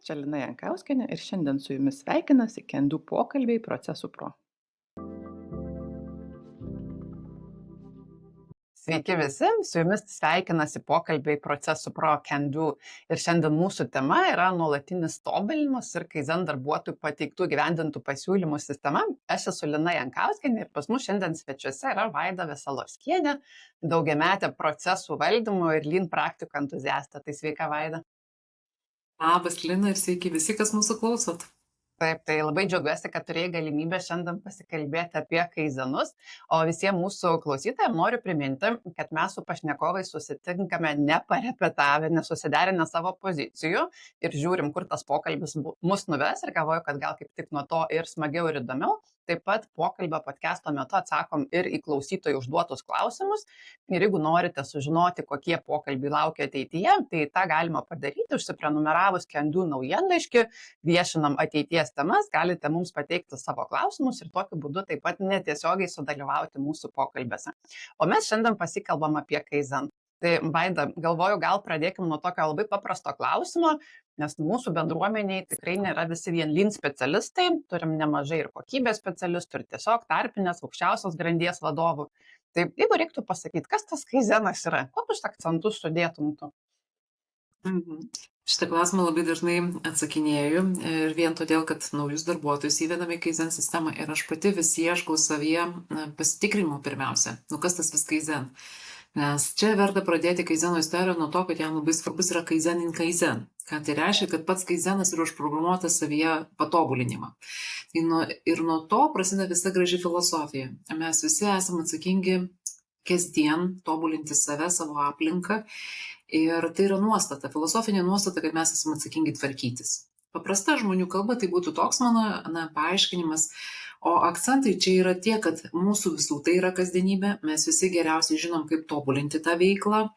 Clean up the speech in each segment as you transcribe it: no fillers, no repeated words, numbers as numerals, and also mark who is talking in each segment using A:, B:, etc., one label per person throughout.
A: čia Lina Jankauskienė ir šiandien su jumis sveikinasi Kendu pokalbiai Procesų Pro. Sveiki visi, su jumis sveikinasi pokalbiai Procesų Pro Kendu ir šiandien mūsų tema yra nuolatinis tobulinimas ir Kaizen darbuotojų pateiktų gyvendintų pasiūlymų sistema. Aš esu Lina Jankauskienė ir pas mus šiandien svečiuose yra Vaida Vesalovskienė, daugiametė procesų valdymo ir lean praktikų entuziastė. Tai sveika, Vaida.
B: Labas, Lina, ir sveiki visi, kas mūsų klausot.
A: Taip, tai labai džiaugiuosi, kad turėjai galimybę šiandien pasikalbėti apie kaizenus, o visiems mūsų klausytojams noriu priminti, kad mes su pašnekovais susitinkame neparepetavę, nesusiderinę savo pozicijų ir žiūrim, kur tas pokalbis mus nuves ir galvoju, kad gal kaip tik nuo to ir smagiau ir įdomiau. Taip pat pokalbio podcast'o metu atsakom ir į klausytojų užduotus klausimus ir jeigu norite sužinoti, kokie pokalbiai laukia ateityje, tai tą galima padaryti užsiprenumeravus Kendu naujienlaiškį, viešinam ateities temas, galite mums pateikti savo klausimus ir tokiu būdu taip pat netiesiogiai sudalyvauti mūsų pokalbėse. O mes šiandien pasikalbam apie Kaizen. Tai Vaida, galvoju, gal pradėkim nuo tokio labai paprasto klausimo, nes mūsų bendruomeniai tikrai nėra visi vien lean specialistai, turim nemažai ir kokybės specialistų, ir tiesiog tarpinės aukščiausios grandies vadovų. Tai jeigu reiktų pasakyti, kas tas Kaizenas yra, kokius akcentus sudėtum tu?
B: Šitą klausimą labai dažnai atsakinėju ir vien todėl, kad naujus darbuotojus įvedame į Kaizen sistemą ir aš pati vis ieškau savyje pasitikrinimo pirmiausia, kas tas vis Kaizen. Nes čia verta pradėti Kaizeno istoriją nuo to, kad jam labai svarbus yra Kaizen in Kaizen. Ką tai reiškia, kad pats Kaizenas yra užprogramuotas savyje patobulinimą. Ir nuo to prasideda visa graži filosofija. Mes visi esame atsakingi kasdien tobulinti save, savo aplinką. Ir tai yra nuostata, filosofinė nuostata, kad mes esame atsakingi tvarkytis. Paprasta žmonių kalba tai būtų toks mano paaiškinimas, o akcentai čia yra tie, kad mūsų visų tai yra kasdienybė, mes visi geriausiai žinom, kaip tobulinti tą veiklą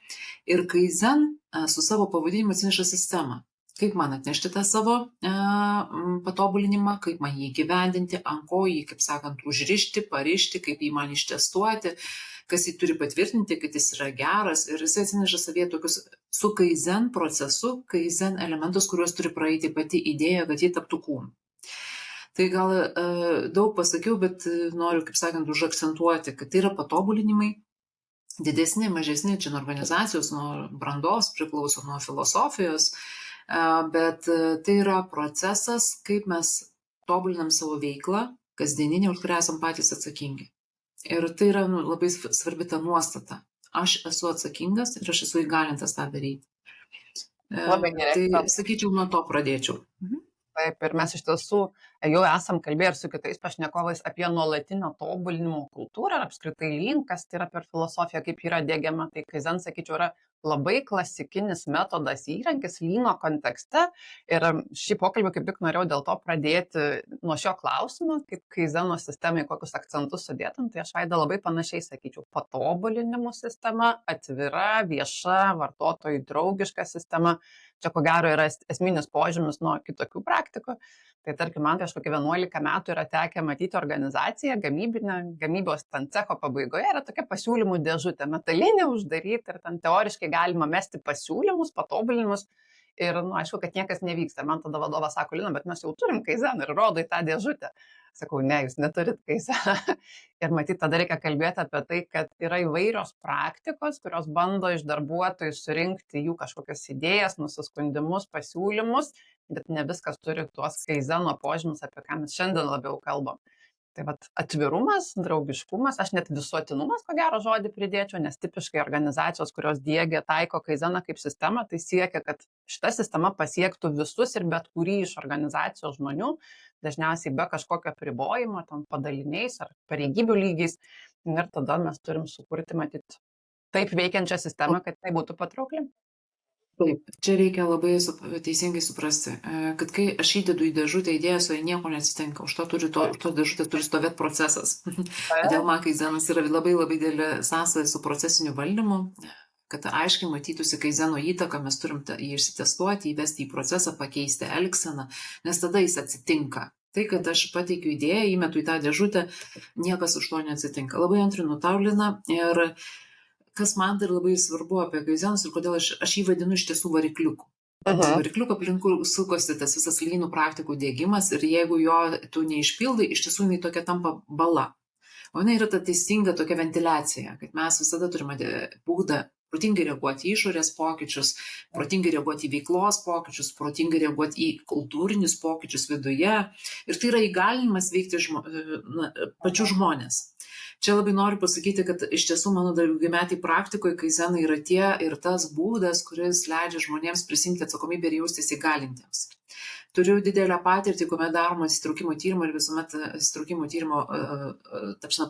B: ir Kaizen su savo pavadinimu atsineša sistemą. Kaip man atnešti tą savo patobulinimą, kaip man jį gyvendinti, ant ko jį, kaip sakant, užrišti, parišti, kaip jį man ištestuoti, kas jį turi patvirtinti, kad jis yra geras ir jis atsineša savyje tokius su Kaizen procesu, Kaizen elementus, kuriuos turi praeiti pati idėja, kad jie taptų kūnu. Tai gal daug pasakiau, bet noriu, kaip sakant, užakcentuoti, kad tai yra patobulinimai, didesni, mažesni, čia nuo organizacijos, nuo brandos priklauso, nuo filosofijos, bet tai yra procesas, kaip mes tobulinam savo veiklą, kasdieninį, už kurią esam patys atsakingi. Ir tai yra labai svarbi ta nuostata. Aš esu atsakingas ir aš esu įgalintas tą daryti.
A: Labai gerai.
B: Tai sakyčiau, nuo to pradėčiau.
A: Taip, ir mes iš tiesų jau esam kalbėję ir su kitais pašnekovais apie nuolatinio tobulinimo kultūrą ir apskritai lean, kas tai yra per filosofiją, kaip yra diegiama. Tai Kaizen, sakyčiau, yra labai klasikinis metodas įrankis leano kontekste. Ir šį pokalbį kaip tik norėjau dėl to pradėti nuo šio klausimo, kaip Kaizeno sistemai kokius akcentus sudėtum. Tai aš Vaida labai panašiai sakyčiau, patobulinimų sistema, atvira, vieša, vartotojų draugiška sistema. Čia ko gero yra esminis požymis nuo kitokių praktikų. Tai tarkim, man prieš kokį 11 metų yra tekę matyti organizaciją, gamybos ten cecho pabaigoje yra tokia pasiūlymų dėžutė, metalinė uždaryta ir ten teoriškai galima mesti pasiūlymus, patobulinimus ir, aišku, kad niekas nevyksta. Man tada vadovas sako, Lina, bet mes jau turim Kaizen ir rodo į tą dėžutę. Sakau, ne, jūs neturit Kaizen. Ir matyt, tada reikia kalbėti apie tai, kad yra įvairios praktikos, kurios bando iš darbuotojų surinkti jų kažkokias idėjas, nusiskundimus, pasiūlymus, bet ne viskas turi tuos Kaizeno požymius, apie ką mes šiandien labiau kalbam. Tai vat atvirumas, draugiškumas, aš net visuotinumas, ko gero žodį pridėčiau, nes tipiškai organizacijos, kurios diegia, taiko Kaizeną kaip sistemą, tai siekia, kad šita sistema pasiektų visus ir bet kurį iš organizacijos žmonių, dažniausiai be kažkokio apribojimo, ten padaliniais ar pareigybių lygiais. Ir tada mes turim sukurti, matyt, taip veikiančią sistemą, kad tai būtų patraukli.
B: Taip, čia reikia labai teisingai suprasti, kad kai aš įdedu į dėžutę idėją, su jai nieko neatsitinka, už to dėžutės turi stovėti procesas. Dėl man Kaizenas yra labai didelė sąsaja su procesiniu valdymu, kad aiškiai matytųsi Kaizeno įtaka, mes turim jį išsitestuoti, įvesti į procesą, pakeisti elgseną, nes tada jis atsitinka. Tai, kad aš pateikiu idėją, įmetu į tą dėžutę, niekas už to neatsitinka. Labai antrinu tau, Lina, ir kas man dar labai svarbu apie Kaizenus ir kodėl aš jį vadinu iš tiesų varikliuku. Varikliuką aplinkui sukosi tas visas lynų praktikų dėgymas ir jeigu jo tu neišpildai, iš tiesų jinai tokia tampa bala. O jinai yra ta teisinga tokia ventiliacija, kad mes visada turime būdą protingai reaguoti į išorės pokyčius, protingai reaguoti į veiklos pokyčius, protingai reaguoti į kultūrinius pokyčius viduje. Ir tai yra įgalinimas veikti pačių žmonės. Čia labai noriu pasakyti, kad iš tiesų mano daugiametėj praktikoje kaizenai yra tie ir tas būdas, kuris leidžia žmonėms prisimti atsakomybę ir jaustis įgalintiems. Turiu didelę patirtį, kuomet daroma įsitraukimo tyrimo ir visuomet įsitraukimo tyrimo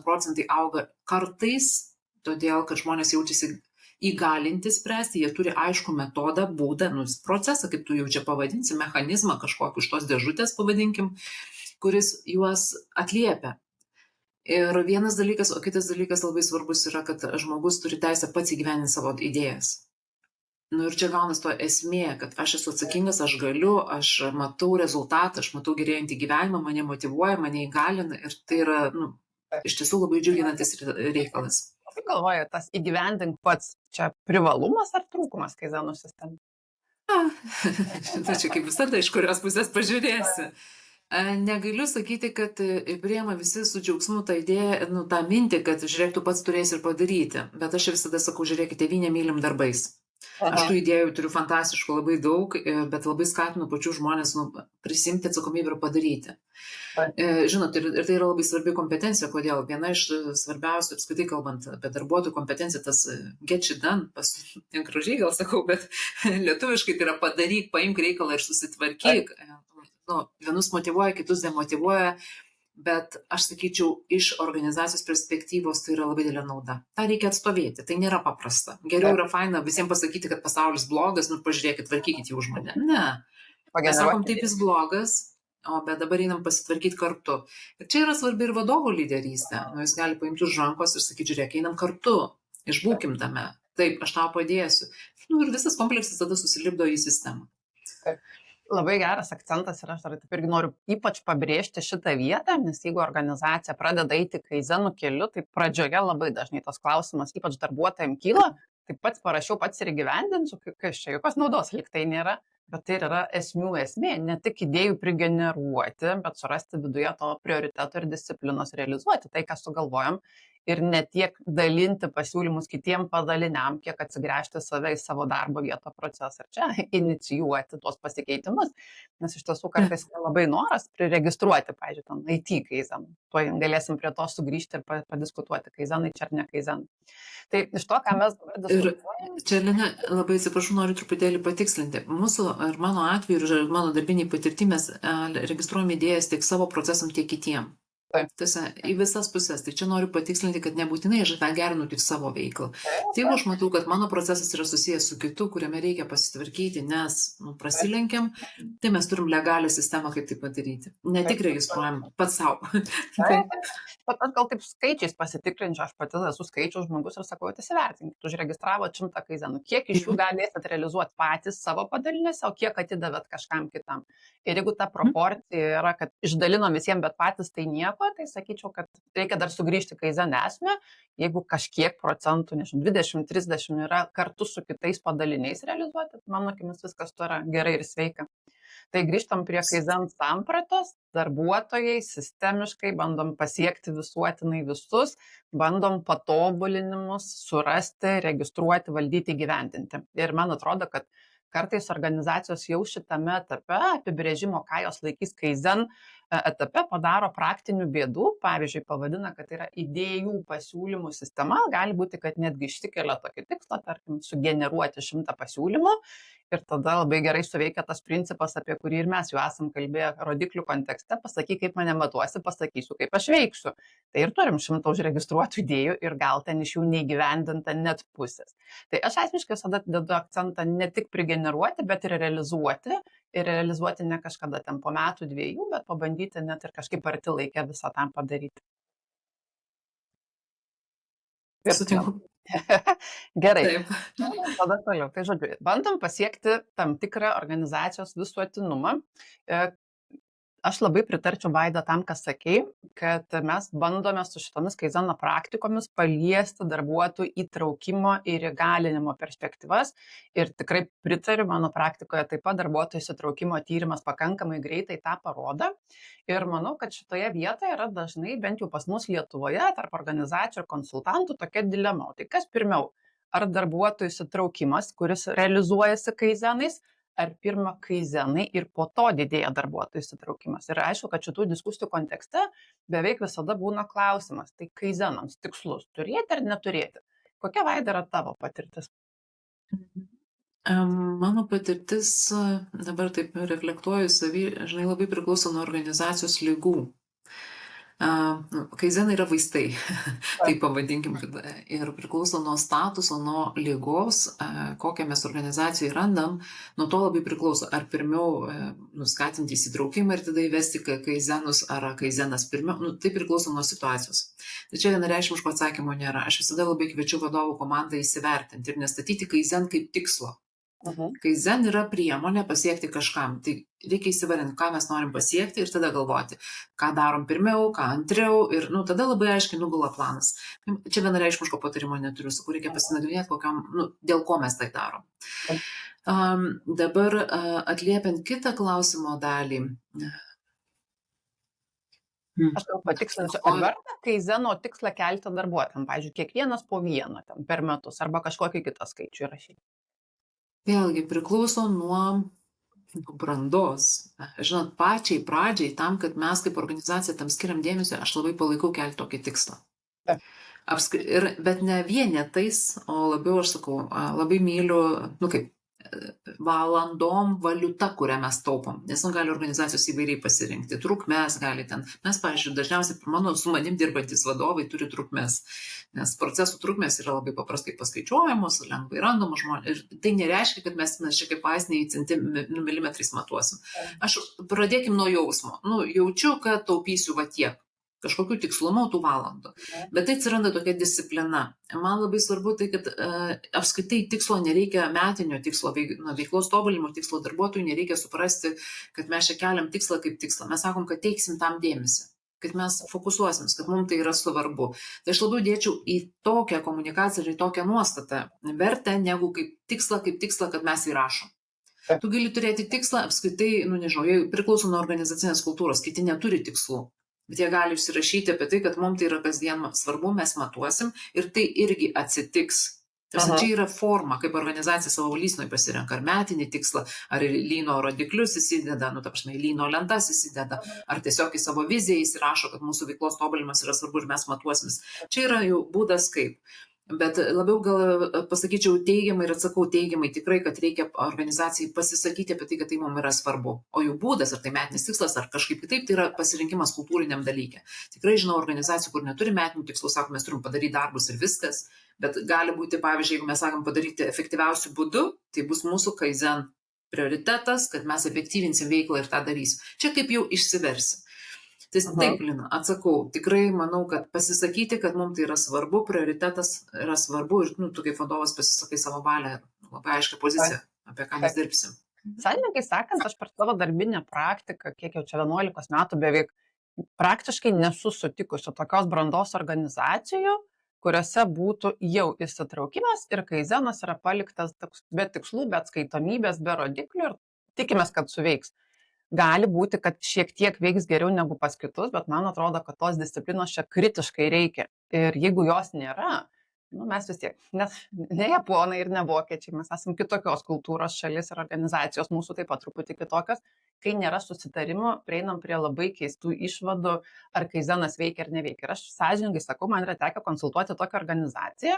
B: procentai auga kartais, todėl kad žmonės jaučiasi įgalinti spręsti, jie turi aišku metodą, būdą, procesą, kaip tu jau čia pavadinsi, mechanizmą kažkokį iš tos dėžutės pavadinkim, kuris juos atliepia. Ir vienas dalykas, o kitas dalykas labai svarbus yra, kad žmogus turi teisę pats įgyveninti savo idėjas. Ir čia gaunas to esmė, kad aš esu atsakingas, aš galiu, aš matau rezultatą, aš matau gerėjantį gyvenimą, mane motyvuoja, mane įgalina ir tai yra iš tiesų labai džiuginantis reikalas.
A: Kaip galvoju, tas įgyvendink pats, čia privalumas ar trūkumas kaizenų sistemai?
B: Tai čia kaip visada, iš kurios pusės pažiūrėsi. Negaliu sakyti, kad priima visi su džiaugsmu tą idėją, tą mintį, kad žiūrėk, tu pats turėsi ir padaryti. Bet aš visada sakau, žiūrėkite, tėvynę mylim darbais. Aš tų idėjų turiu fantastiškų labai daug, bet labai skatinu pačių žmonės prisimti atsakomybę ir padaryti. Žinot, ir tai yra labai svarbi kompetencija. Kodėl? Viena iš svarbiausių, apskritai kalbant apie darbuotojų kompetenciją, tas get shit done, gražiai gal sakau, bet lietuviškai tai yra padaryk, paimk reikalą ir susitvarkyk. Vienus motyvuoja, kitus demotyvuoja, bet aš sakyčiau, iš organizacijos perspektyvos tai yra labai didelė nauda. Ta reikia atstovėti, tai nėra paprasta. Geriau yra faina visiems pasakyti, kad pasaulis blogas, pažiūrėkit, tvarkykit jį už mane. Ne. Mes sakom, taip jis blogas, bet dabar einam pasitvarkyti kartu. Ir čia yra svarbi ir vadovų lyderystė. Jis gali paimti už rankos ir sakyti, žiūrėk, einam kartu, išbūkim tame. Taip, aš tau padėsiu. Ir visas kompleksas tada susilipdo į sistemą.
A: Taip. Labai geras akcentas ir aš dar taip irgi noriu ypač pabrėžti šitą vietą, nes jeigu organizacija pradeda eiti kaizenų keliu, tai pradžioje labai dažnai tas klausimas, ypač darbuotojams kyla, tai pats parašiau, pats ir įgyvendinsiu, kas čia jokios naudos lyg tai nėra, bet tai yra esmių esmė, ne tik idėjų prigeneruoti, bet surasti viduje to prioriteto ir disciplinos realizuoti tai, ką sugalvojom. Ir ne tiek dalinti pasiūlymus kitiem padaliniam, kiek atsigręžti save į savo darbo vieto procesą ir čia inicijuoti tuos pasikeitimus, nes iš tiesų kartais labai noras priregistruoti, pavyzdžiui, ten IT kaizeną. Tuo galėsim prie to sugrįžti ir padiskutuoti, kaizenai čia ar ne kaizenai. Tai iš to, ką mes dabar diskutuojame.
B: Čia, Lina, labai atsiprašau, noriu truputėlį patikslinti. Mūsų ir mano atveju ir mano darbiniai patirtį mes registruojame idėjas tiek savo procesam, tiek kitiem. Tiesa, į visas pusės. Tai čia noriu patikslinti, kad nebūtinai aš tą gerinu tik savo veiklą. Tai jeigu aš matau, kad mano procesas yra susijęs su kitu, kuriame reikia pasitvarkyti, nes prasilenkiam, tai mes turim legalią sistemą, kaip tai padaryti. Ne tik registruojam pats savo.
A: Bet aš gal taip skaičiais pasitikrinčiau, aš pati esu skaičių žmogus ir sakau, įsivertinkit, užregistravot 100 kaizenų, kiek iš jų galėsit realizuoti patys savo padalinėse, o kiek atidavėt kažkam kitam. Ir jeigu ta proporcija yra, kad išdalinom visiems, bet patys tai nieko, tai sakyčiau, kad reikia dar sugrįžti kaizenę esmę, jeigu kažkiek procentų, 20-30 yra kartu su kitais padaliniais realizuoti, mano akimis viskas to yra gerai ir sveika. Tai grįžtam prie kaizen sampratos, darbuotojai sistemiškai bandom pasiekti visuotinai visus, bandom patobulinimus surasti, registruoti, valdyti, įgyvendinti. Ir man atrodo, kad kartais organizacijos jau šitame etape apibrėžimo, ką jos laikys kaizen etape, padaro praktinių bėdų, pavyzdžiui, pavadina, kad yra idėjų pasiūlymų sistema, gali būti, kad netgi išsikelia tokį tikslą, tarkim, sugeneruoti 100 pasiūlymų ir tada labai gerai suveikia tas principas, apie kurį ir mes jau esam kalbėję rodiklių kontekste, pasakyk, kaip mane matuosi, pasakysiu, kaip aš veiksiu. Tai ir turim 100 užregistruotų idėjų ir gal ten iš jų neįgyvendinta net pusės. Tai aš asmeniškai visada dedu akcentą ne tik prigeneruoti, bet ir realizuoti. Ir realizuoti ne kažkada ten po metų, 2, bet pabandyti net ir kažkaip arti laikę visą tam padaryti.
B: Sutinku.
A: Gerai. Taip. Tada toliau. Tai žodžiu, bandom pasiekti tam tikrą organizacijos visuotinumą. Aš labai pritarčiau, Vaida, tam, kas sakei, kad mes bandome su šitomis kaizeno praktikomis paliesti darbuotojų įtraukimo ir įgalinimo perspektyvas. Ir tikrai pritariu, mano praktikoje taip pat darbuotojų įsitraukimo tyrimas pakankamai greitai tą parodo. Ir manau, kad šitoje vietoje yra dažnai, bent jau pas mus Lietuvoje, tarp organizacijų ir konsultantų tokia dilema. Tai kas pirmiau? Ar darbuotojų įsitraukimas, kuris realizuojasi kaizenais, ar pirma kaizenai ir po to didėja darbuotojų įsitraukimas. Ir aišku, kad šitų diskusijų kontekste beveik visada būna klausimas, tai kaizenams tikslus turėti ar neturėti. Kokia, Vaida, yra tavo patirtis?
B: Mano patirtis, dabar taip reflektuoju savį, žinai, labai priklauso nuo organizacijos lygų. Kaizenai yra vaistai, taip pavadinkim, ir priklauso nuo statuso, nuo lygos, kokią mes organizacijai randam, nuo to labai priklauso, ar pirmiau nuskatinti įsitraukimą ir tada įvesti kaizenus, ar kaizenas pirmiau, tai priklauso nuo situacijos. Tai čia vienareikšmiško atsakymo nėra. Aš visada labai kviečiu vadovų komandą įsivertinti ir nestatyti kaizen kaip tikslo. Kaizen yra priemonė pasiekti kažkam. Tai reikia įsivardinti, ką mes norim pasiekti ir tada galvoti, ką darom pirmiau, ką antriau ir tada labai aiškiai nugula planas. Čia vienareikšmiško patarimo neturiu, sakau, reikia pasinagrinėti, dėl ko mes tai darom. Dabar atliepiant kitą klausimo dalį.
A: Aš gal patikslinsiu, ar verta kaizeno tikslą kelti darbuotojams, pavyzdžiui, kiekvienas po vieną per metus arba kažkokį kitą skaičių įrašyti.
B: Vėlgi priklauso nuo brandos. Žinot, pačiai pradžiai, tam, kad mes kaip organizacija tam skiriam dėmesio, aš labai palaikau kelti tokį tikslą. Bet ne vienetais, o labiau, aš sakau, labai myliu, valandom valiuta, kurią mes taupom. Nes gali organizacijos įvairiai pasirinkti. Trukmės gali ten. Mes, pavyzdžiui, dažniausiai su manim dirbantis vadovai turi trukmės. Nes procesų trukmės yra labai paprastai paskaičiuojamos, lengvai randamos žmonės. Ir tai nereiškia, kad mes čia kaip vaistiniai milimetrais matuosim. Pradėkim nuo jausmo. Jaučiu, kad taupysiu va tiek. Kažkokių tikslumų tų valandų. Bet tai atsiranda tokia disciplina. Man labai svarbu tai, kad apskaitai tikslo nereikia, metinio tikslo, veiklos tobulinimo tikslo, darbuotojų nereikia suprasti, kad mes čia keliam tikslą kaip tikslą. Mes sakom, kad teiksim tam dėmesį, kad mes fokusuosim, kad mums tai yra svarbu. Tai aš labiau dėčiau į tokią komunikaciją ir į tokią nuostatą vertę, negu kaip tikslą, kad mes įrašom. Tu gali turėti tikslą, apskaitai, nežinau, priklauso nuo organizacinės kultūros, kiti neturi tikslų. Bet jie gali užsirašyti apie tai, kad mums tai yra kasdien svarbu, mes matuosim ir tai irgi atsitiks. Čia yra forma, kaip organizacija savo lysnoj pasirenka, ar metinį tikslą, ar lyno rodiklius įsideda, lyno lentas įsideda, ar tiesiog į savo viziją įsirašo, kad mūsų veiklos tobulinimas yra svarbu ir mes matuosim. Čia yra jau būdas kaip. Bet labiau gal pasakyčiau teigiamai ir atsakau teigiamai tikrai, kad reikia organizacijai pasisakyti apie tai, kad tai mums yra svarbu. O jų būdas, ar tai metinis tikslas, ar kažkaip kitaip, tai yra pasirinkimas kultūriniam dalykė. Tikrai žinau organizacijų, kur neturi metinių tikslų, sako, mes turim padaryti darbus ir viskas, bet gali būti, pavyzdžiui, jeigu mes sakom padaryti efektyviausių būdų, tai bus mūsų kaizen prioritetas, kad mes efektyvinsim veiklą ir tą darysim. Čia kaip jau išsiversim. Tai taip, Lina, atsakau, tikrai manau, kad pasisakyti, kad mums tai yra svarbu, prioritetas yra svarbu ir tu kaip vadovas pasisakai savo valią, labai aiškią poziciją, apie ką mes dirbsim.
A: Sąžininkai sakant, aš per savo darbinę praktiką, kiek jau čia 11 metų beveik, praktiškai nesu sutikusi tokios brandos organizacijų, kuriuose būtų jau įsitraukimas ir kaizenas yra paliktas be tikslų, be atskaitomybės, be rodiklių ir tikimės, kad suveiks. Gali būti, kad šiek tiek veiks geriau negu pas kitus, bet man atrodo, kad tos disciplinos čia kritiškai reikia. Ir jeigu jos nėra, mes vis tiek, ne japonai ir ne vokiečiai, mes esame kitokios kultūros šalis ir organizacijos, mūsų taip pat truputį kitokios. Kai nėra susitarimo, prieinam prie labai keistų išvadų, ar kaizenas veikia ar neveikia. Ir aš sąžiningai sakau, man yra tekę konsultuoti tokią organizaciją,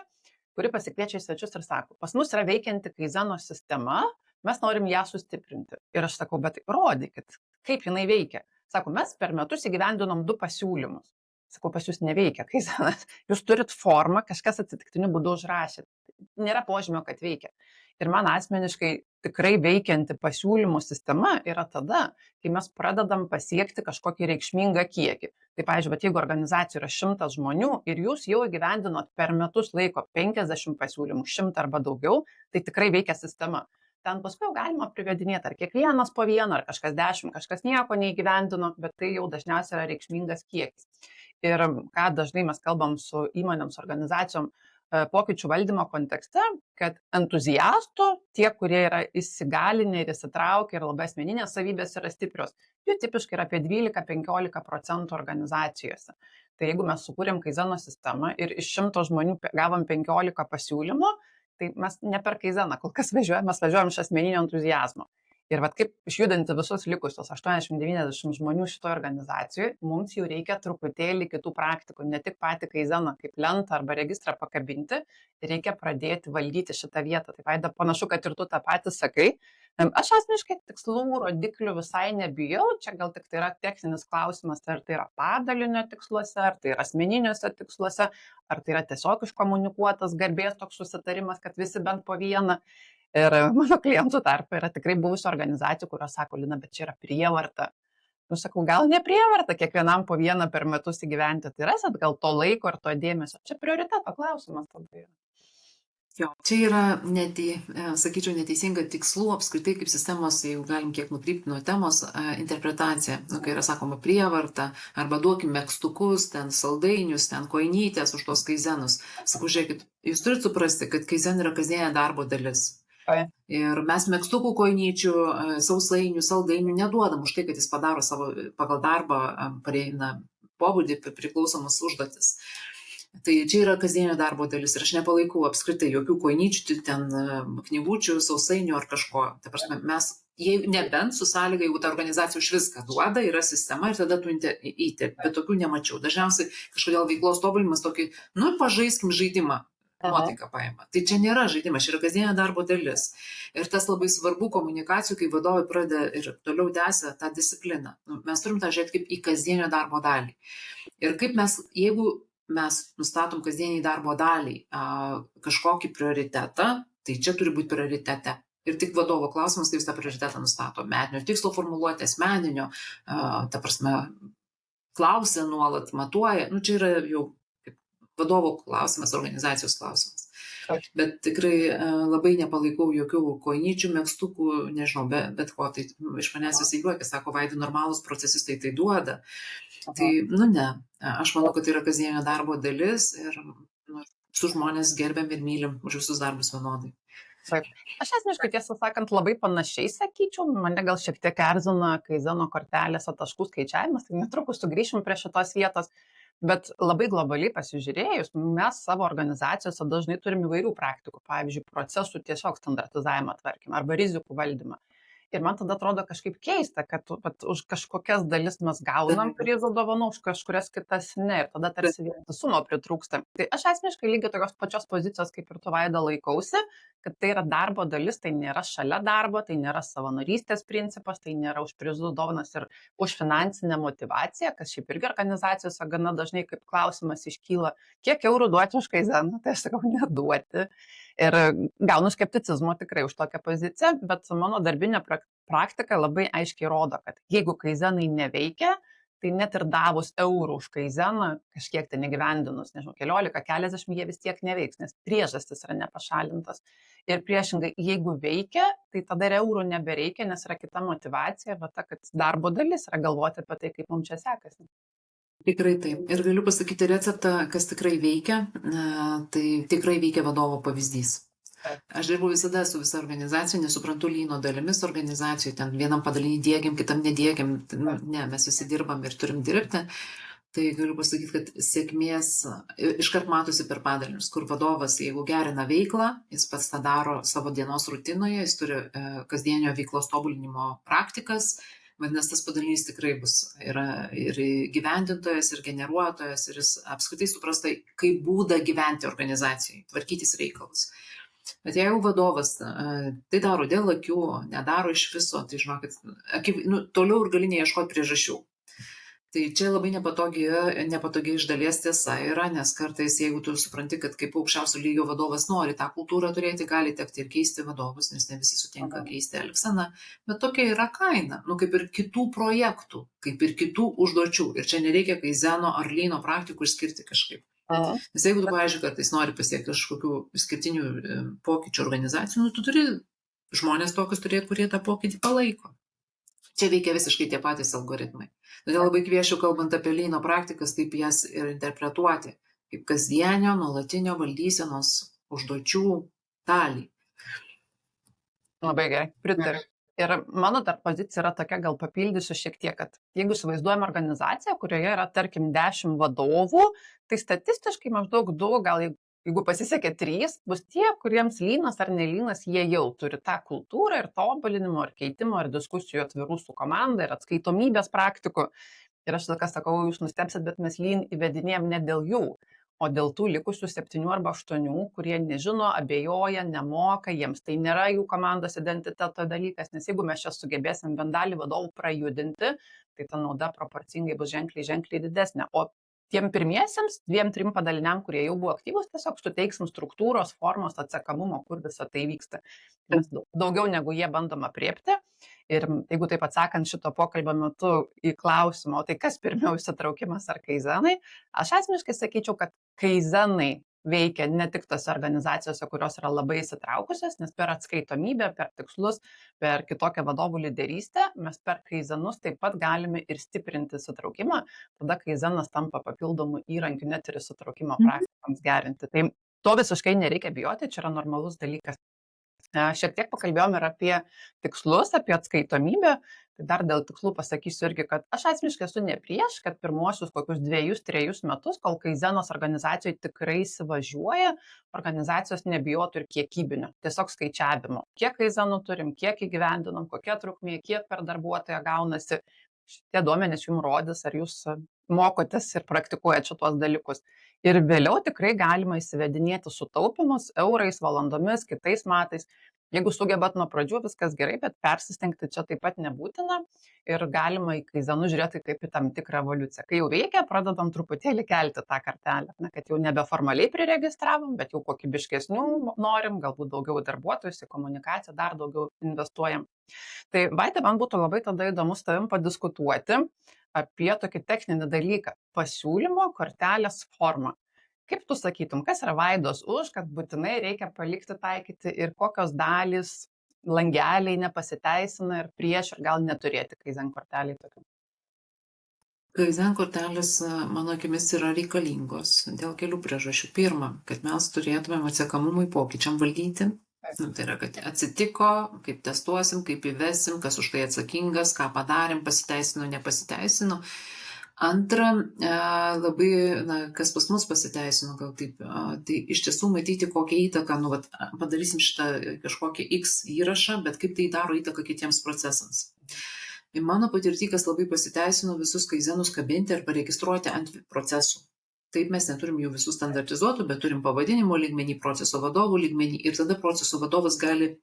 A: kuri pasikviečia į svečius ir sako, pas mus yra veikianti kaizeno sistema, mes norim ją sustiprinti. Ir aš sakau, bet rodykit, kaip jinai veikia. Sako, mes per metus įgyvendinom 2 pasiūlymus. Sakau, pas jūs neveikia kaizenas. Jūs turit formą, kažkas atsitiktiniu būdu užrašėt. Nėra požymio, kad veikia. Ir man asmeniškai tikrai veikianti pasiūlymų sistema yra tada, kai mes pradedam pasiekti kažkokį reikšmingą kiekį. Tai, pavyzdžiui, jeigu organizacijoje yra 100 žmonių ir jūs jau įgyvendinot per metus laiko 50 pasiūlymų, 100 arba daugiau, tai tikrai veikia sistema. ten paskui jau galima privedinėti, ar kiekvienas po vieną, ar kažkas 10, kažkas nieko neįgyvendino, bet tai jau dažniausiai yra reikšmingas kiekis. Ir ką dažnai mes kalbam su įmonėms, organizacijom, pokyčių valdymo kontekste, kad entuziastų, tie, kurie yra įsigalinę ir įsitraukę ir labai asmeninės savybės yra stiprios, jų tipiškai yra apie 12-15% organizacijose. Tai jeigu mes sukūrėm Kaizeno sistemą ir iš 100 žmonių gavom 15 pasiūlymų, tai mes ne per Kaizeną kol kas važiuojam, mes važiuojam iš asmeninio entuzijazmo. Ir vat kaip išjudinti visus likusius 80-90 žmonių šitoje organizacijoje, mums jau reikia truputėlį kitų praktikų, ne tik patį Kaizeną kaip lentą arba registrą pakabinti, reikia pradėti valdyti šitą vietą. Tai Vaida, panašu, kad ir tu tą patį sakai. Aš asmeniškai tikslų, rodiklių visai nebijau, čia gal tik tai yra techninis klausimas, ar tai yra padalinio tiksluose, ar tai yra asmeniniuose tiksluose, ar tai yra tiesiog iškomunikuotas garbės toks susitarimas, kad visi bent po vieną. Ir mano klientų tarpe yra tikrai buvusių organizacijų, kurios sako, Lina, bet čia yra prievarta. Nu, sakau, gal ne prievarta kiekvienam po vieną per metus įgyventi, tai rasit gal to laiko ir to dėmesio. Čia prioriteto klausimas tada yra.
B: Jo, čia yra, sakyčiau, neteisinga tikslų apskritai kaip sistemos, jeigu galim kiek nukrypti nuo temos, interpretacija. Kai yra sakoma prievarta, arba duokim megztukus, ten saldainius, ten koinytės už tos kaizenus. Sakau, žiūrėkit, jūs turite suprasti, kad kaizen yra kasdienė darbo dalis. Ir mes megztukų, koinyčių, sausainių, saldainių neduodam už tai, kad jis padaro savo pagal darbą pobūdį priklausomus užduotis. Tai čia yra kasdienio darbo dalis ir aš nepalaikau apskritai jokių koinyčių, ten knygučių, sausainių ar kažko. Ta prasme, mes, nebent su sąlyga, jeigu ta organizacija už viską duoda, yra sistema ir tada tu įtėp, bet tokių nemačiau. Dažniausiai kažkodėl veiklos tobulinimas tokį, pažaiskim žaidimą. Nuotaiką paima. Tai čia nėra žaidimas, čia yra kasdienio darbo dalis. Ir tas labai svarbu komunikacijų, kai vadovai pradeda ir toliau tęsia tą discipliną. Mes turim tą žiūrėti kaip į kasdienio darbo dalį. Ir kaip jeigu mes nustatom kasdieniai darbo daliai kažkokį prioritetą, tai čia turi būti prioritete. Ir tik vadovo klausimas, kaip jis tą prioritetą nustato. Metinio tikslo formuluoti, asmeninio, ta prasme, klausia nuolat, matuoja. Čia yra jau vadovo klausimas, organizacijos klausimas. Bet tikrai labai nepalaikau jokių koinyčių, megztukų, nežinau, bet ko. Tai iš manęs visi juokia, sako, Vaidai, normalūs procesistai tai duoda. Tai, ne. Aš manau, kad tai yra kasdienio darbo dalis ir su žmonės gerbiam ir mylim už visus darbus vienodai.
A: Taip. Aš asmeniškai, tiesą sakant, labai panašiai sakyčiau, mane gal šiek tiek erzina Kaizeno kortelėse taškų skaičiavimas, tai netrukus sugrįšim prie šitos vietos. Bet labai globaliai pasižiūrėjus, mes savo organizacijose dažnai turim įvairių praktikų, pavyzdžiui, procesų tiesiog standartizavimą, tarkim, arba rizikų valdymą. Ir man tada atrodo kažkaip keista, kad už kažkokias dalis mes gaunam prizų dovanų, už kažkurias kitas ne. Ir tada tarsi vientisumo pritrūksta. Tai aš asmeniškai lygiai tokios pačios pozicijos kaip ir tu, Vaida, laikausi, kad tai yra darbo dalis, tai nėra šalia darbo, tai nėra savanorystės principas, tai nėra už prizų dovanas ir už finansinę motivaciją, kas šiaip irgi organizacijose gana dažnai kaip klausimas iškyla, kiek eurų duoti už Kaizeną, tai aš sakau, neduoti. Ir gaunu skepticizmo tikrai už tokią poziciją, bet mano darbinė praktika labai aiškiai rodo, kad jeigu Kaizenai neveikia, tai net ir davus eurų už Kaizeną, kažkiek tai negyvendinus, nežinau, 15-40, jie vis tiek neveiks, nes priežastis yra nepašalintas. Ir priešingai, jeigu veikia, tai tada ir eurų nebereikia, nes yra kita motivacija, bet ta, kad darbo dalis yra galvoti apie tai, kaip mums čia sekasi.
B: Tikrai taip. Ir galiu pasakyti receptą, kas tikrai veikia, tai tikrai veikia vadovo pavyzdys. Aš dirbu visada su visa organizacija, nesuprantu lyno dalimis organizacijų, ten vienam padalinį diegiam, kitam nediegiam, ne, mes visi dirbam ir turim dirbti. Tai galiu pasakyti, kad sėkmės iškart matosi per padalinius, kur vadovas, jeigu gerina veiklą, jis pats tą daro savo dienos rutinoje, jis turi kasdienio veiklos tobulinimo praktikas. Vadinasi, tas padalinys tikrai bus ir gyvendintojas, ir generuotojas, ir jis apskritai suprasta, kaip būdą gyventi organizacijai, tvarkytis reikalus. Bet jeigu vadovas tai daro dėl akių, nedaro iš viso, tai žinokit, toliau ir gali neieškoti priežasčių. Tai čia labai nepatogi iš dalies tiesa yra, nes kartais, jeigu tu supranti, kad kaip aukščiausio lygio vadovas nori tą kultūrą turėti, gali tekti ir keisti vadovus, nes ne visi sutinka keisti elgseną, bet tokia yra kaina, kaip ir kitų projektų, kaip ir kitų užduočių. Ir čia nereikia Kaizeno ar lyno praktikų išskirti kažkaip. Nes jeigu tu, pavyzdžiui, kartais nori pasiekti kažkokių išskirtinių pokyčių organizacijų, tu turi žmonės tokius turėtų, kurie tą pokytį palaiko. Čia veikia visiškai tie patys algoritmai. Todėl labai kviečiu, kalbant apie lyno praktikas, taip jas ir interpretuoti, kaip kasdienio, nuolatinio valdysenos užduočių dalį.
A: Labai gerai, pritariu. Ir mano dar pozicija yra tokia, gal papildysiu šiek tiek, kad jeigu įsivaizduojam organizaciją, kurioje yra, tarkim, 10 vadovų, tai statistiškai maždaug 2, gal jeigu pasisekė 3, bus tie, kuriems lynas ar nelynas, jie jau turi tą kultūrą ir tobulinimo, ir keitimo, ir diskusijų atvirų su komanda, ir atskaitomybės praktikų. Ir aš tada sakau, jūs nustebsit, bet mes lyn įvedinėjom ne dėl jų, o dėl tų likusių 7 arba 8, kurie nežino, abejoja, nemoka, jiems tai nėra jų komandos identiteto dalykas, nes jeigu mes čia sugebėsim bent dalį vadovų prajudinti, tai ta nauda proporcingai bus ženkliai didesnė. O tiem pirmiesiems 2-3 padaliniam, kurie jau buvo aktyvūs, tiesiog suteiksim struktūros, formos, atsekamumo, kur visa tai vyksta. Mes daugiau negu jie bandom apriepti. Ir jeigu taip atsakant šito pokalbio metu į klausimą, o tai kas pirmiau įsitraukimas ar kaizenai, aš asmeniškai sakyčiau, kad kaizenai veikia ne tik tose organizacijose, kurios yra labai įsitraukusios, nes per atskaitomybę, per tikslus, per kitokią vadovų lyderystę, mes per kaizenus taip pat galime ir stiprinti įsitraukimą, tada kaizenas tampa papildomų įrankių net ir įsitraukimo praktikoms gerinti. Tai to visiškai nereikia bijoti, čia yra normalus dalykas. Šiek tiek pakalbėjom ir apie tikslus, apie atskaitomybę. Tai dar dėl tikslų pasakysiu irgi, kad aš asmeniškai esu ne prieš, kad pirmuosius kokius 2-3 metus, kol kaizenos organizacijoje tikrai įsivažiuoja, organizacijos nebijotų ir kiekybinio, tiesiog skaičiavimo. Kiek kaizenų turim, kiek įgyvendinom, kokia trukmė, kiek per darbuotoją gaunasi. Šitie duomenys jums rodys, ar jūs mokotės ir praktikuojate šitos dalykus. Ir vėliau tikrai galima įsivedinėti sutaupimus eurais, valandomis, kitais metais. Jeigu sugebat nuo pradžių, viskas gerai, bet persistengti čia taip pat nebūtina ir galima į kaizenus žiūrėti kaip į tam tikrą evoliuciją. Kai jau veikia, pradedam truputėlį kelti tą kartelę, kad jau nebeformaliai priregistravom, bet jau kokybiškesnių norim, galbūt daugiau darbuotojus į komunikaciją, dar daugiau investuojam. Tai Vaida, man būtų labai tada įdomu su tavim padiskutuoti apie tokį techninį dalyką - pasiūlymo kortelės formą. Kaip tu sakytum, kas yra Vaidos už, kad būtinai reikia palikti taikyti ir kokios dalys, langeliai nepasiteisina ir prieš ir gal neturėti kaizen korteliai tokių?
B: Kaizen kortelės, mano akimis, yra reikalingos dėl kelių priežasčių. Pirma, kad mes turėtumėm atsekamumui pokyčiam valdyti. Tai yra, kad atsitiko, kaip testuosim, kaip įvesim, kas už tai atsakingas, ką padarėm, pasiteisino, nepasiteisino. Antra, labai, kas pas mus pasiteisino, gal taip, tai iš tiesų matyti, kokią įtaką, padarysim šitą kažkokį X įrašą, bet kaip tai daro įtaką kitiems procesams. Ir mano patirtį, kas labai pasiteisino, visus kaizenus kabinti ar paregistruoti ant procesų. Taip mes neturim jų visų standartizuotų, bet turim pavadinimo lygmenį, proceso vadovų lygmenį ir tada proceso vadovas gali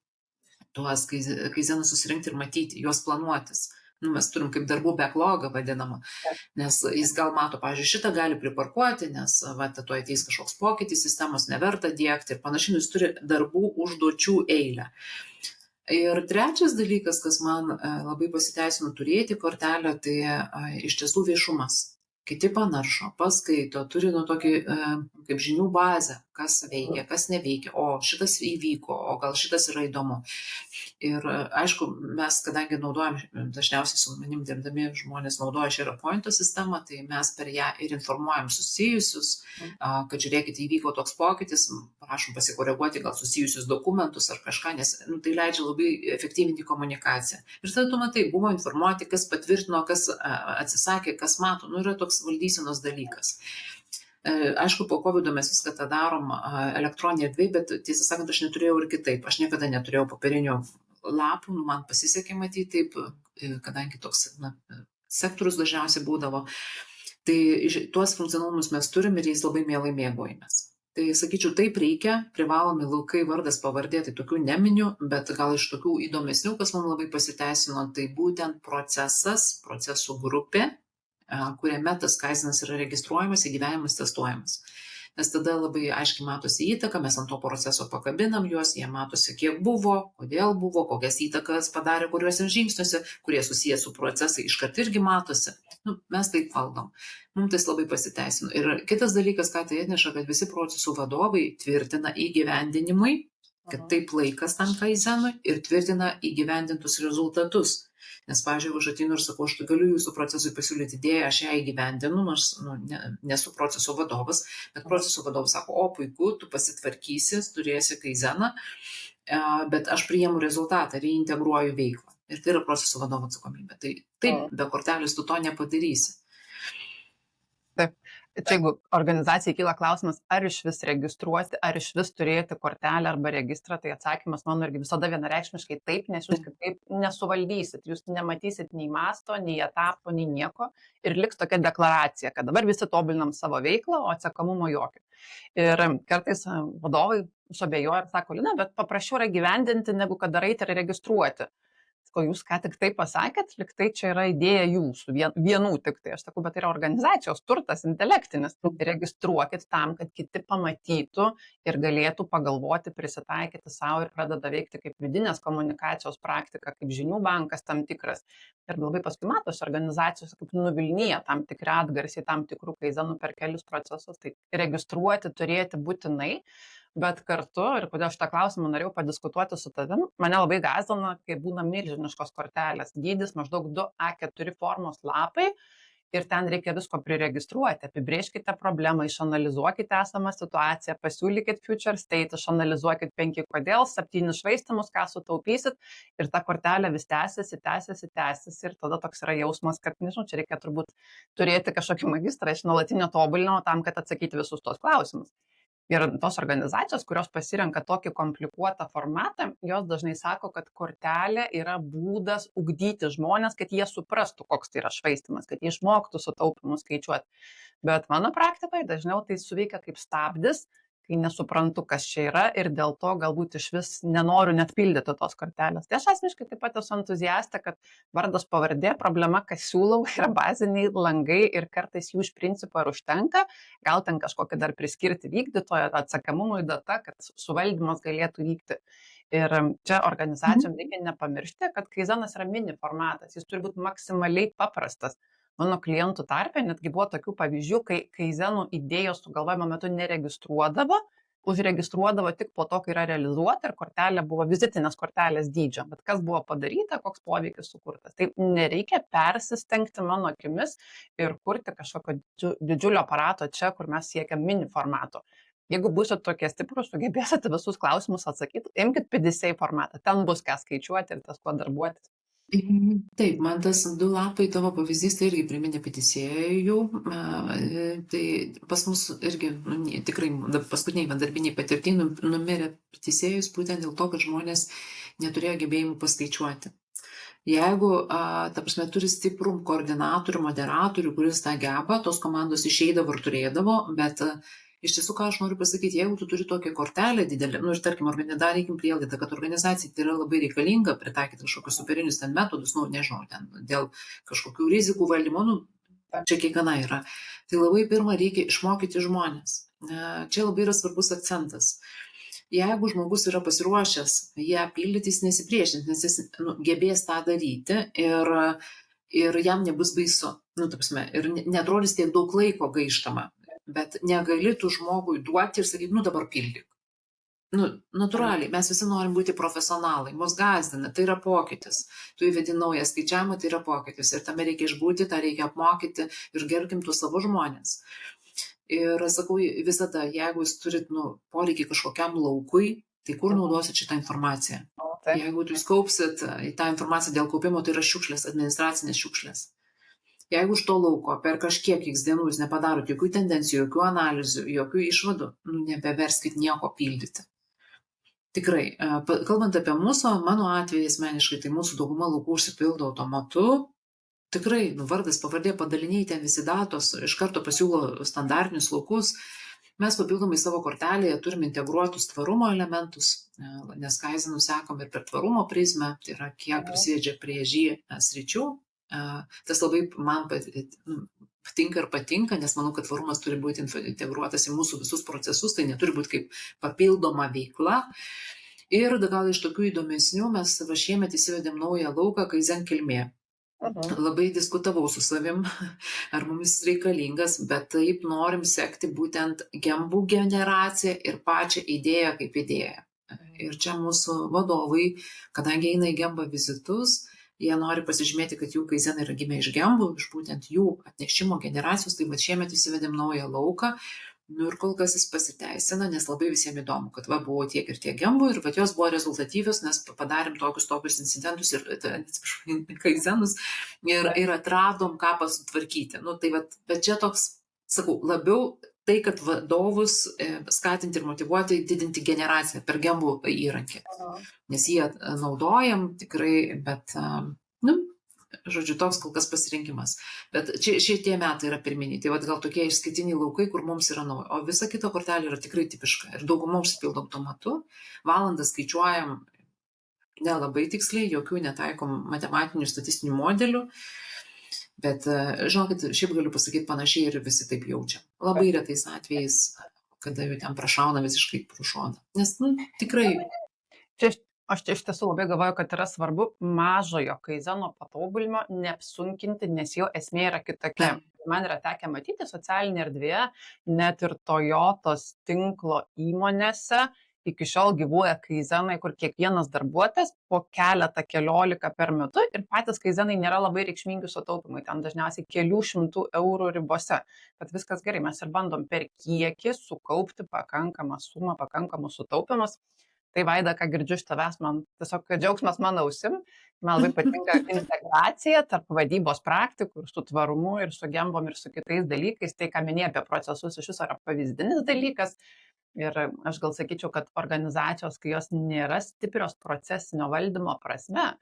B: tuos kaizenus susirinkti ir matyti, juos planuotis. Mes turim kaip darbų backlogą vadinamą, nes jis gal mato, pavyzdžiui, šitą gali priparkuoti, nes tuo ateis kažkoks pokytis, sistemos neverta diegti ir panašiai, jis turi darbų užduočių eilę. Ir trečias dalykas, kas man labai pasiteisino turėti kortelę, tai iš tiesų viešumas. Kiti panaršo, paskaito, turi tokį kaip žinių bazę, kas veikia, kas neveikia, o šitas įvyko, o gal šitas yra įdomu. Ir aišku, mes, kadangi naudojam, dažniausiai su manim dirbdami žmonės naudoja SharePoint sistemą, tai mes per ją ir informuojam susijusius, kad žiūrėkit, įvyko toks pokytis, prašom pasikoreguoti gal susijusius dokumentus ar kažką, nes tai leidžia labai efektyvinti komunikaciją. Ir tada tu matai, buvo informuoti, kas patvirtino, kas atsisakė, kas mato, yra toks valdysenos dalykas. Aišku, po COVID mes viską tą darom elektroninėje erdvėje, bet tiesą sakant, aš neturėjau ir kitaip. Aš niekada neturėjau popierinių lapų, man pasisekė matyti taip, kadangi toks sektorius dažniausiai būdavo. Tai tuos funkcionalumus mes turim ir jais labai mielai mėgaujamės. Tai sakyčiau, taip reikia, privalomi laukai, vardas, pavardė, tai tokių neminiu, bet gal iš tokių įdomesnių, kas man labai pasiteisino, tai būtent procesas, procesų grupė, kuriame tas kaizenas yra registruojamas, įgyvenimas, testuojamas. Nes tada labai aiškiai matosi įtaka, mes ant to proceso pakabinam juos, jie matosi, kiek buvo, kodėl buvo, kokias įtakas padarė, kuriuose žingsniuose, kurie susijęs su procesai, iškart irgi matosi. Mes taip valdom. Mums tai labai pasiteisino. Ir kitas dalykas, ką tai atneša, kad visi procesų vadovai tvirtina įgyvendinimui kad taip laikas tam kaizenui ir tvirtina įgyvendintus rezultatus. Nes, pavyzdžiui, jeigu aš ateinu ir sakau, aš galiu jūsų procesui pasiūlyti idėją, aš ją įgyvendinu, nors nesu proceso vadovas, bet proceso vadovas sako, o puiku, tu pasitvarkysi, turėsi kaizeną, bet aš priimu rezultatą ir integruoju veiklą. Ir tai yra proceso vadovo atsakomybė. Tai taip, be kortelės tu to nepadarysi.
A: Taip. Čia jeigu organizacijai kyla klausimas, ar iš vis registruoti, ar iš vis turėti kortelę arba registrą, tai atsakymas mano irgi visada vienareikšmiškai taip, nes jūs kitaip nesuvaldysit, jūs nematysit nei masto, nei etapo, nei nieko ir liks tokia deklaracija, kad dabar visi tobulinam savo veiklą, o atsakomumo jokio. Ir kartais vadovai suabejoja ir sako, Lina, bet paprasčiau yra gyvendinti, negu kad daryti ir registruoti. Ko jūs ką tik tai pasakėt, lyg tai čia yra idėja jūsų, vienų tik tai. Aš sakau, bet tai yra organizacijos turtas, intelektinis. Registruokit tam, kad kiti pamatytų ir galėtų pagalvoti, prisitaikyti savo ir pradeda veikti kaip vidinės komunikacijos praktika, kaip žinių bankas tam tikras. Ir labai paskui matosi organizacijos, kaip nuvilnyja tam tikri atgarsiai, tam tikrų kaizenų per kelius procesus. Tai registruoti turėti būtinai. Bet kartu, ir kodėl šitą klausimą norėjau padiskutuoti su tavim, mane labai gąsdina, kai būna milžiniškos kortelės. Dydis maždaug 2 A4 formos lapai ir ten reikia visko priregistruoti. Apibrėžkite problemą, išanalizuokite esamą situaciją, pasiūlykit future state, išanalizuokit 5 kodėl, 7 švaistymus, ką sutaupysit ir ta kortelė vis tęsiasi ir tada toks yra jausmas, kad, nežinau, čia reikia turbūt turėti kažkokį magistrą iš nuolatinio tobulinimo tam, kad atsakyti visus tos klausimus. Ir tos organizacijos, kurios pasirenka tokį komplikuotą formatą, jos dažnai sako, kad kortelė yra būdas ugdyti žmonės, kad jie suprastų, koks tai yra švaistymas, kad jie išmoktų sutaupimus skaičiuoti. Bet mano praktikoje dažniau tai suveikia kaip stabdis, kai nesuprantu, kas čia yra ir dėl to galbūt iš vis nenoriu net pildyti tos kortelės. Tai aš asmeniškai taip pat esu entuziastė, kad vardas pavardė, problema, kas siūlau, yra baziniai langai ir kartais jų iš principo ir užtenka. Gal ten kažkokį dar priskirti vykdytojo atsakomumui data, kad suvaldymas galėtų vykti. Ir čia organizacijom reikia nepamiršti, kad kaizenas yra mini formatas, jis turi būti maksimaliai paprastas. Mano klientų tarpe netgi buvo tokių pavyzdžių, kai kaizenų idėjos sugalvojimo metu neregistruodavo, užregistruodavo tik po to, kai yra realizuota ir kortelė buvo vizitinės kortelės dydžio. Bet kas buvo padaryta, koks poveikis sukurtas. Tai nereikia persistengti mano akimis ir kurti kažkokio didžiulio aparato čia, kur mes siekiam mini formato. Jeigu būsit tokie stiprus, sugebėsite visus klausimus atsakyti, imkite PDCA formatą, ten bus ką skaičiuoti ir tas kuo darbuotis.
B: Taip, man tas 2 lapai tavo pavyzdys tai irgi priminė PDCA. Tai pas mus irgi tikrai paskutiniai darbiniai patirtiniai numirė PDCA būtent dėl to, kad žmonės neturėjo gebėjimų paskaičiuoti. Jeigu, ta prasme, turi stiprų koordinatorių, moderatorių, kuris tą geba, tos komandos išeidavo ir turėdavo, bet iš tiesų, ką aš noriu pasakyti, jeigu tu turi tokią kortelę didelę, ir tarkim, darykim prielaidą, kad organizacijai tai yra labai reikalinga pritaikyti kažkokius superinius ten metodus, nežinau, ten dėl kažkokių rizikų valdymo, čia kiekviena yra. Tai labai pirmą reikia išmokyti žmonės. Čia labai yra svarbus akcentas. Jeigu žmogus yra pasiruošęs ją pildyti, jis nesipriešins, nes jis gebės tą daryti ir jam nebus baisu. Ta prasme, ir netrodys tiek daug laiko gaištama. Bet negali tu žmogui duoti ir sakyti, dabar pildyk. Natūraliai, mes visi norim būti profesionalai, mus gąsdina, tai yra pokytis. Tu įvedi naują skaičiavimą, tai yra pokytis. Ir tame reikia išbūti, tą reikia apmokyti ir gerbkim tu savo žmonės. Ir sakau, visada, jeigu jūs turit poreikį kažkokiam laukui, tai kur naudosit šitą informaciją? Jeigu jūs kaupsit tą informaciją dėl kaupimo, tai yra šiukšlės, administracinės šiukšlės. Jeigu už to lauko per kažkiek x dienų jūs nepadarot jokių tendencijų, jokių analizių, jokių išvadų, nebeverskit nieko pildyti. Tikrai, kalbant apie mano atveju asmeniškai, tai mūsų dauguma laukų užsipildo automatu. Tikrai, vardas, pavardė, padaliniai, ten visi datos, iš karto pasiūlo standartinius laukus. Mes papildomai savo kortelėje turime integruotus tvarumo elementus, nes kaizenų sekam ir per tvarumo prizmę, tai yra kiek prisidedžia prie sričių. Tas labai man patinka, nes manau, kad tvarumas turi būti integruotas į mūsų visus procesus, tai neturi būti kaip papildoma veikla. Ir gal iš tokių įdomesnių mes šiemet įsivedėm naują lauką kaizen kilmė. Labai diskutavau su savim, ar mums reikalingas, bet taip norim sekti būtent gembų generaciją ir pačią idėją kaip idėją. Ir čia mūsų vadovai, kadangi eina į Gembą vizitus, jie nori pasižymėti, kad jų kaizenai yra gimę iš Gembų, iš būtent jų atnešimo generacijos, tai va šiemet įsivedėm naują lauką. Nu ir kol kas jis pasiteisina, nes labai visiems įdomu, kad va buvo tiek ir tiek Gembų ir va jos buvo rezultatyvios, nes padarėm tokius incidentus ir kaizenus ir atradom, ką pasutvarkyti. Nu, tai va, bet čia toks, sakau, labiau tai, kad vadovus skatinti ir motyvuoti, didinti generaciją per Gembų įrankį. Nes jie naudojam tikrai, bet, nu, žodžiu, toks kol kas pasirinkimas. Bet šitie metai yra pirminiai, tai vat gal tokie išskirtiniai laukai, kur mums yra nauja, o visa kita kortelė yra tikrai tipiška. Ir daugumą užsipildo automatu, valandą skaičiuojam nelabai tiksliai, jokių netaikom matematinių statistinių modelių, bet žinokit, šiaip galiu pasakyti panašiai ir visi taip jaučia. Labai retais atvejais, kada jau ten prašauna visiškai pro šoną. Nes, nu, tikrai...
A: Aš iš tiesų labai galvoju, kad yra svarbu mažojo kaizeno patobulimo neapsunkinti, nes jo esmė yra kitokia. Man yra tekę matyti socialinėje erdvėje, net ir Toyotos tinklo įmonėse iki šiol gyvuoja kaizenai, kur kiekvienas darbuotojas po keliolika per metu ir patys kaizenai nėra labai reikšmingi sutaupimai, ten dažniausiai kelių šimtų eurų ribose. Bet viskas gerai, mes ir bandom per kiekį sukaupti pakankamą sumą, pakankamus sutaupimus. Tai Vaida, ką girdžiu iš tavęs, man tiesiog džiaugsmas mano ausim, man labai patinka integracija tarp vadybos praktikų ir su tvarumu ir su Gembom ir su kitais dalykais. Tai, ką minėjai apie procesus, iš viso yra pavyzdinis dalykas. Ir aš gal sakyčiau, kad organizacijos, kai jos nėra stiprios procesinio valdymo prasme,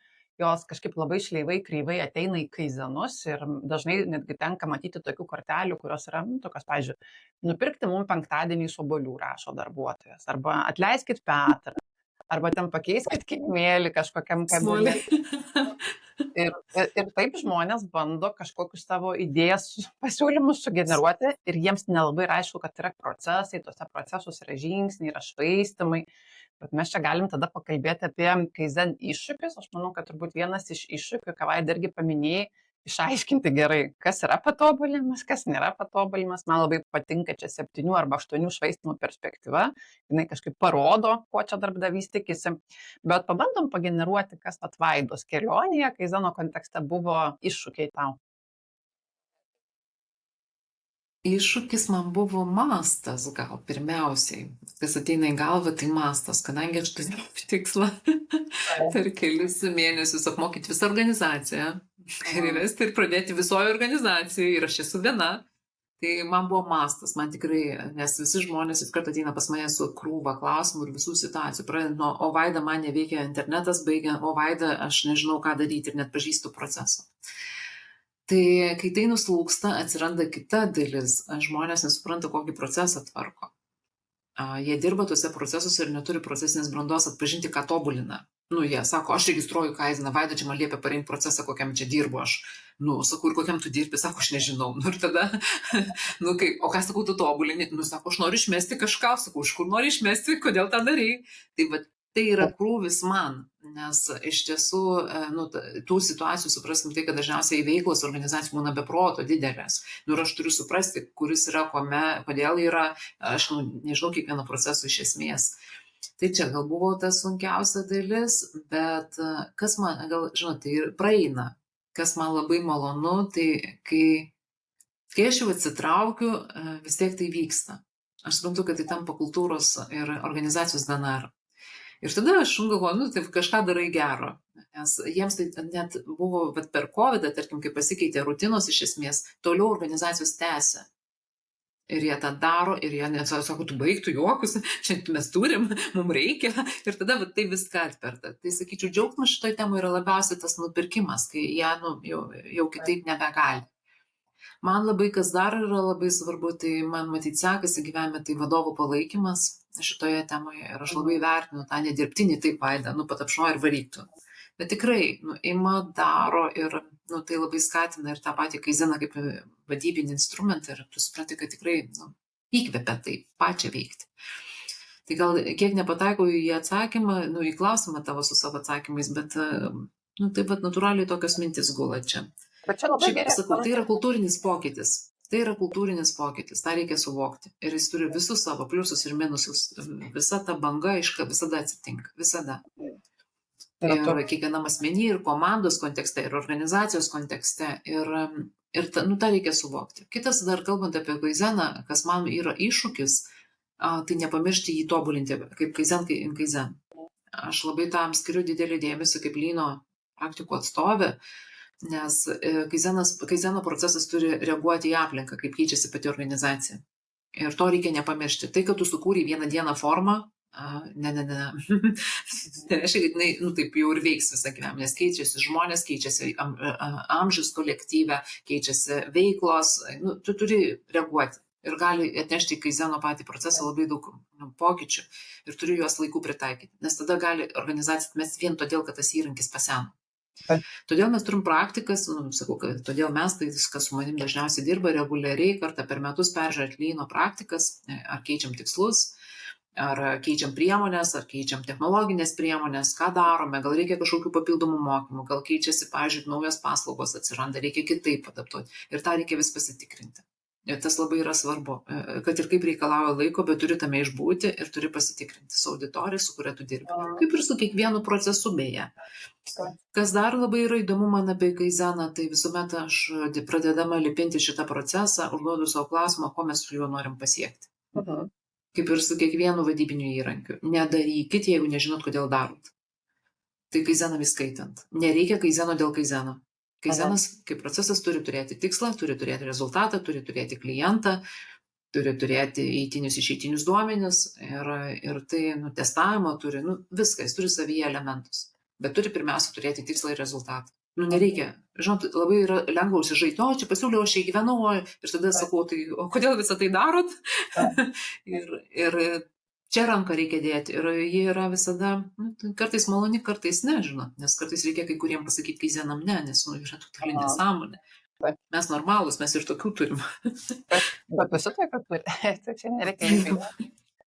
A: jos kažkaip labai šleivai, kreivai ateina į kaizenus ir dažnai netgi tenka matyti tokių kortelių, kurios yra tokios, pavyzdžiui, nupirkti mums penktadienį obuolių, rašo darbuotojas, arba atleiskit Petrą, arba ten pakeiskit kimėlį kažkokiam kabinetui. Ir taip žmonės bando kažkokius savo idėjas, pasiūlymus sugeneruoti ir jiems nelabai aišku, kad yra procesai, tuose procesuose yra žingsniai, yra švaistimai. Bet mes čia galim tada pakalbėti apie kaizen iššūkius. Aš manau, kad turbūt vienas iš iššūkių, ką Vaida irgi paminėjai, išaiškinti gerai, kas yra patobulinimas, kas nėra patobulinimas. Man labai patinka čia 7 arba 8 švaistimų perspektyva. Jinai kažkaip parodo, ko čia darbdavys tikisi. Bet pabandom pageneruoti, kas Vaidos kelionėje kaizeno kontekste buvo iššūkiai tau.
B: Iššūkis man buvo mastas, gal pirmiausiai. Kas ateina į galvą, tai mastas, kadangi aš turėjau tikslą per kelis mėnesius apmokyti visą organizaciją ir įvesti ir pradėti visoje organizacijoje ir aš esu viena. Tai man buvo mastas, man tikrai, nes visi žmonės iškart ateina pas mane su krūva klausimų ir visų situacijų. Pradedant nuo, o Vaida, man neveikia internetas, baigiant, o Vaida, aš nežinau, ką daryti ir net pažįstu procesą. Tai kai tai nuslūksta, atsiranda kita dalis. Žmonės nesupranta, kokį procesą tvarko. Jie dirba tuose procesuose ir neturi procesinės brandos atpažinti, ką tobulina. Nu, jie sako, aš registruoju kaizeną, Vaida čia man liepia parinkti procesą, kokiam čia dirbu aš. Nu, sakau, ir kokiam tu dirbi, sako, aš nežinau. Nu, ir tada, nu, kaip, o ką sakau, tu tobulini? Nu, sako, aš noriu išmesti kažką, sakau, iš kur nori išmesti, kodėl tą darai? Tai, va, tai yra krūvis man, nes iš tiesų, nu, tų situacijų supraskim tai, kad dažniausiai veiklos organizacijų būna be proto didelės. Nu, ir aš turiu suprasti, kuris yra, kodėl yra, aš nežinau kiekvieno proceso iš esmės. Tai čia gal buvo ta sunkiausia dalis, bet kas man, gal, žinot, tai praeina. Kas man labai malonu, tai kai aš jau atsitraukiu, vis tiek tai vyksta. Aš suprantu, kad tai tampa kultūros ir organizacijos DNR. Ir tada aš galvoju, nu, tai kažką darai gero. Nes jiems tai net buvo, bet per COVID, tarkim, kai pasikeitė rutinos iš esmės, toliau organizacijos tęsia. Ir jie tą daro, ir jie net sako, tu baigtų juokus, šiandien mes turim, mums reikia, ir tada va, tai viską atperta. Tai sakyčiau, džiaugsmas šitoj temoje yra labiausiai tas nupirkimas, kai jie nu, jau kitaip nebegali. Man labai kas dar yra labai svarbu, tai man matyti sekasi gyvenime, tai vadovų palaikymas šitoje temoje. Ir aš labai vertinu tą nedirbtinį taip Vaida, nu patapšnoja ir varyktų. Bet tikrai, nu, ima, daro ir nu, tai labai skatina ir tą patį kaizeną kaip vadybinį instrumentą ir tu supranti, kad tikrai nu, įkvepia tai pačią veikti. Tai gal kiek nepataikau į atsakymą, nu, į klausimą tavo su savo atsakymais, bet nu, taip pat natūraliai tokios mintis gula čia.
A: Bet čia labai gerai.
B: Sakau, tai yra kultūrinis pokytis. Tai yra kultūrinis pokytis, tą reikia suvokti. Ir jis turi visus savo pliusus ir minusus. Visa ta banga visada atsitinka, visada. Ir kiekvienam asmenį, ir komandos kontekste, ir organizacijos kontekste. Ir tą reikia suvokti. Kitas dar kalbant apie kaizeną, kas man yra iššūkis, tai nepamiršti jį tobulinti, kaip kaizen. Aš labai tam skiriu didelį dėmesį kaip lyno praktikų atstovė, nes kaizeno procesas turi reaguoti į aplinką, kaip keičiasi pati organizacija. Ir to reikia nepamiršti. Tai, kad tu sukūrei vieną dieną formą, ne. Tai reiškia, kad taip jau ir veiks visą gyvenimą, nes keičiasi žmonės, keičiasi amžius kolektyve, keičiasi veiklos, tu turi reaguoti. Ir gali atnešti į kaizeno patį procesą labai daug pokyčių ir turi juos laiku pritaikyti, nes tada gali organizacija atmesti vien todėl, kad tas įrankis paseno. Todėl mes turim praktikas, todėl mes, tai kas su manim dažniausiai dirba reguliariai, kartą per metus peržiūrėt lyno praktikas, ar keičiam tikslus, ar keičiam priemonės, ar keičiam technologinės priemonės, ką darome, gal reikia kažkokių papildomų mokymų, gal keičiasi, pavyzdžiui, naujos paslaugos atsiranda, reikia kitaip adaptuoti ir tą reikia vis pasitikrinti. Ir tas labai yra svarbu, kad ir kaip reikalauja laiko, bet turi tame išbūti ir turi pasitikrinti su auditorija, su kuria tu dirbi. Kaip ir su kiekvienu procesu beje. Kas dar labai yra įdomu man apie kaizeną, tai visuomet aš pradedama lipinti šitą procesą, užduodu savo klausimą, ko mes su juo norim pasiekti. Kaip ir su kiekvienu vadybiniu įrankiu. Nedarykit, jeigu nežinot, kodėl darot. Tai kaizeną įskaitant. Nereikia kaizeno dėl kaizeno. Kaizenas kaip procesas turi turėti tikslą, turi turėti rezultatą, turi turėti klientą, turi turėti įeitinius išeitinius duomenis ir tai testavimo turi, viską, jis turi savyje elementus. Bet turi pirmiausia turėti tikslą ir rezultatą. Nereikia, žinot, labai yra lengva užsižaiti, čia pasiūliau, aš įgyvenau ir tada sakau, tai o kodėl visą tai darot? ir čia ranką reikia dėti ir jie yra visada, kartais maloni, kartais ne, žinot, nes kartais reikia kai kuriem pasakyti kaizenam ne, nes yra totalinė nesąmonė. Mes normalūs, mes ir tokių turim.
A: Bet visi tokių turi, tai čia nereikia įvykti.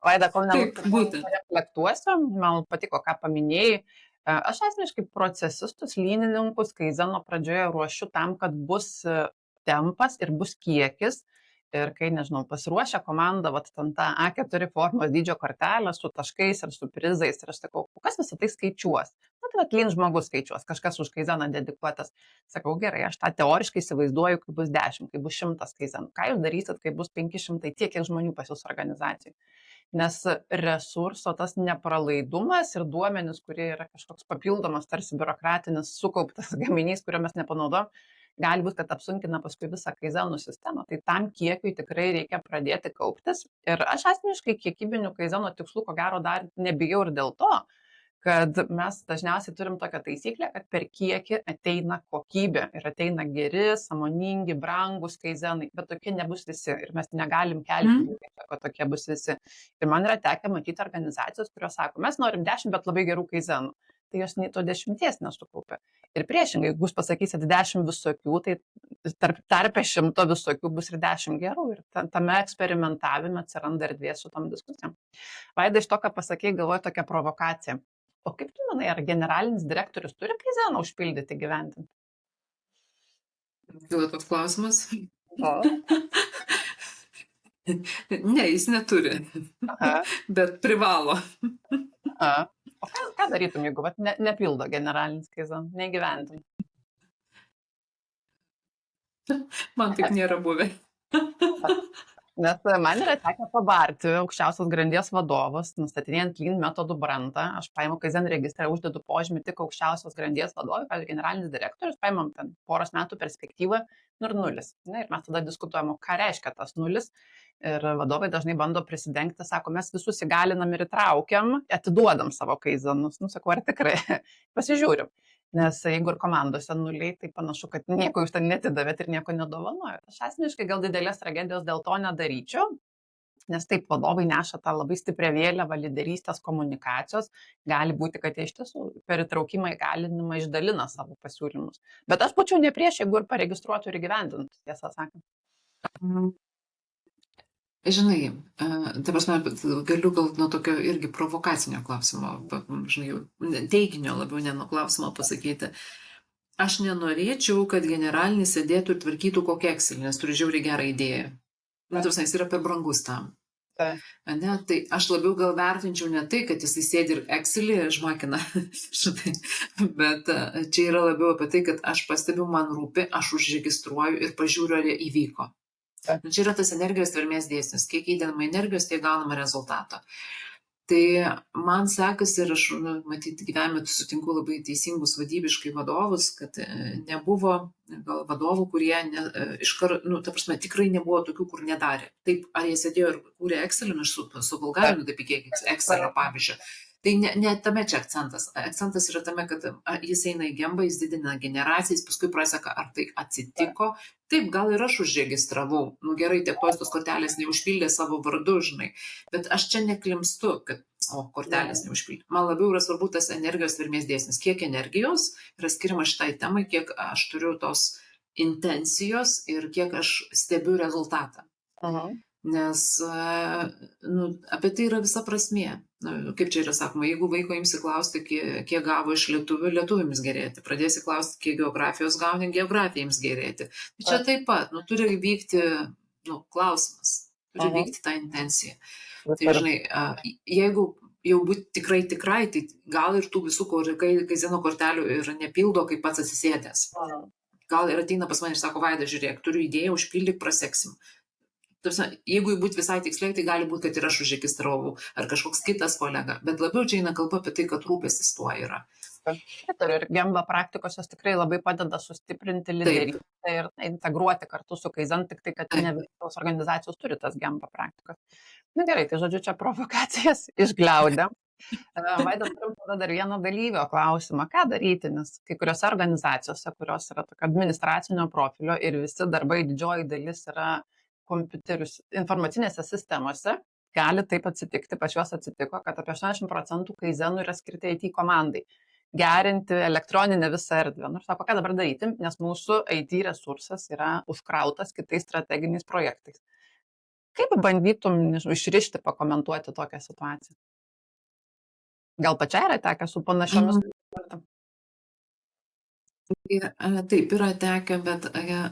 A: Vaida, kol reflektuosiu, man patiko, ką paminėjai. Aš asmeniškai procesistus, lynininkus kaizeno pradžioje ruošiu tam, kad bus tempas ir bus kiekis. Ir kai, nežinau, pasiruošia komanda, ten tą A4 formos dydžio kortelę su taškais ir su prizais, ir aš sakau, kas visą tai skaičiuos? Tai lyn žmogus skaičiuos, kažkas už kaizeną dedikuotas. Sakau, gerai, aš tą teoriškai įsivaizduoju, kai bus 10, kai bus 100 kaizenų. Ką jūs darysit, kai bus 500, tiek, kiek žmonių pas jūsų organizacijai? Nes resurso tas nepralaidumas ir duomenys, kurie yra kažkoks papildomas, tarsi biurokratinis sukauptas gaminys, kurio mes nepanaudojam, gali būti, kad apsunkina paskui visą kaizenų sistemą. Tai tam kiekiui tikrai reikia pradėti kauptis. Ir aš asmeniškai kiekybinių kaizeno tikslų, ko gero, dar nebijau ir dėl to, kad mes dažniausiai turim tokią taisyklę, kad per kiekį ateina kokybė ir ateina geri, sąmoningi, brangus kaizenai, bet tokie nebus visi ir mes negalim kelti, kad tokie bus visi. Ir man yra tekę matyti organizacijos, kurios sako, mes norim 10, bet labai gerų kaizenų. Tai jos nei to 10 nesukaupia. Ir priešingai, jeigu jūs pasakysit 10 visokių, tai tarpe 100 visokių bus ir 10 gerų. Ir tame eksperimentavime atsiranda erdvės su tom diskusijom. Vaida, iš to, ką pasakėjai, galvoju tokią provokaciją. O kaip tu manai, ar generalinis direktorius turi kaizeną užpildyti, gyventinti?
B: Kilo toks klausimas. Ne, jis neturi. Bet privalo.
A: O ką darytum, jeigu nepildo generalinis kaizeną, neįgyventum?
B: Man taip nėra buvę.
A: Nes man yra tekę pabarti aukščiausios grandies vadovas, nustatinėjant lean metodų brandą. Aš paimu kaizen registrą, uždedu požymį tik aukščiausios grandies vadovai, pavyzdžiui, generalinis direktorius, paimam ten poros metų perspektyvą ir 0. Ir mes tada diskutuojam, ką reiškia tas 0. Ir vadovai dažnai bando prisidengti, sako, mes visus įgalinam ir įtraukiam, atiduodam savo kaizenus. Sakau, ar tikrai? Pasižiūrim. Nes jeigu ir komandose 0, tai panašu, kad nieko jūs ten netidavėt ir nieko nedovanojat. Aš asmeniškai gal didelės tragedijos dėl to nedaryčiau, nes taip vadovai neša tą labai stiprią vėliavą lyderystės komunikacijos. Gali būti, kad jie iš tiesų per įtraukimą įgalinimą išdalina savo pasiūlymus. Bet aš būčiau ne prieš, jeigu ir paregistruotų ir įgyvendintų, tiesą sakant.
B: Žinai, ta prasme, galiu gal nuo tokio irgi provokacinio klausimo, žinai, teiginio labiau ne nuo klausimo pasakyti. Aš nenorėčiau, kad generalinis sėdėtų ir tvarkytų kokią Excelį, nes turi žiauriai gerą idėją. Nu, tarsi jis yra per brangus tam.
A: Tai.
B: Ne, tai aš labiau gal vertinčiau ne tai, kad jisai sėdi ir Excelį žmakina, šitai, bet čia yra labiau apie tai, kad aš pastebiu, man rūpi, aš užregistruoju ir pažiūriu, ar įvyko.
A: Taip.
B: Čia yra tas energijos tvermės dėsnis. Kiek įdedama energijos, tiek gaunama rezultato. Tai man sekasi ir aš, matyt, gyvenime sutinku labai teisingus vadybiškai vadovus, kad nebuvo gal vadovų, kurie ta prasme, tikrai nebuvo tokių, kur nedarė. Taip, ar jie sėdėjo ir kūrė Excelį, aš su Bulgariju, taip kiek Excelio pavyzdžio. Tai ne tame čia akcentas. Akcentas yra tame, kad jis eina į gembą, jis didina generacijas, paskui praseka, ar tai atsitiko. Taip, gal ir aš užregistravau. Nu gerai, tiek tos kortelės neužpildė savo vardu, žinai. Bet aš čia neklimstu, kad kortelės neužpildė. Man labiau yra svarbu tas energijos tvermės dėsnis. Kiek energijos yra skiriama šitai temai, kiek aš turiu tos intencijos ir kiek aš stebiu rezultatą. Nes apie tai yra visa prasmė. Kaip čia yra sakoma, jeigu vaiko imsi klausti, kiek gavo iš lietuvių, lietuviams gerėti. Pradėsi klausti, kiek geografijos gauni, geografija jums gerėti. Tai čia taip pat, turi vykti klausimas, turi vykti tą intenciją. Tai žinai, jeigu jau būti tikrai, tai gal ir tų visų Kaizeno kortelių ir nepildo, kaip pats atsisėdęs. Gal ir ateina pas mane ir sako, Vaida, žiūrėk, turiu idėją, užpildyk, praseksim. Jeigu būti visai tiksliai, tai gali būti, kad ir aš užregistravau, ar kažkoks kitas kolega, bet labiau čia eina kalba apie tai, kad rūpestis tuo yra.
A: Ir Gemba praktikos jos tikrai labai padeda sustiprinti lyderystę ir integruoti kartu su Kaizen, tik tai, kad ne visos organizacijos turi tas Gemba praktikos. Na gerai, tai žodžiu, čia provokacijas išgliaudėm. Vaida, turim tada dar vieną dalyvio klausimą, ką daryti, nes kai kuriuose organizacijose, kurios yra tokio administracinio profilio ir visi darbai, didžioji dalis yra kompiuterius informacinėse sistemose, gali taip atsitikti, pas juos atsitiko, kad apie 80% Kaizenų yra skirti IT komandai, gerinti elektroninę visą erdvę. Ir sako, ką dabar daryti, nes mūsų IT resursas yra užkrautas kitais strateginiais projektais. Kaip bandytum išrišti, pakomentuoti tokią situaciją? Gal pačiai yra tekę su panašiomis?
B: Taip, yra tekę, bet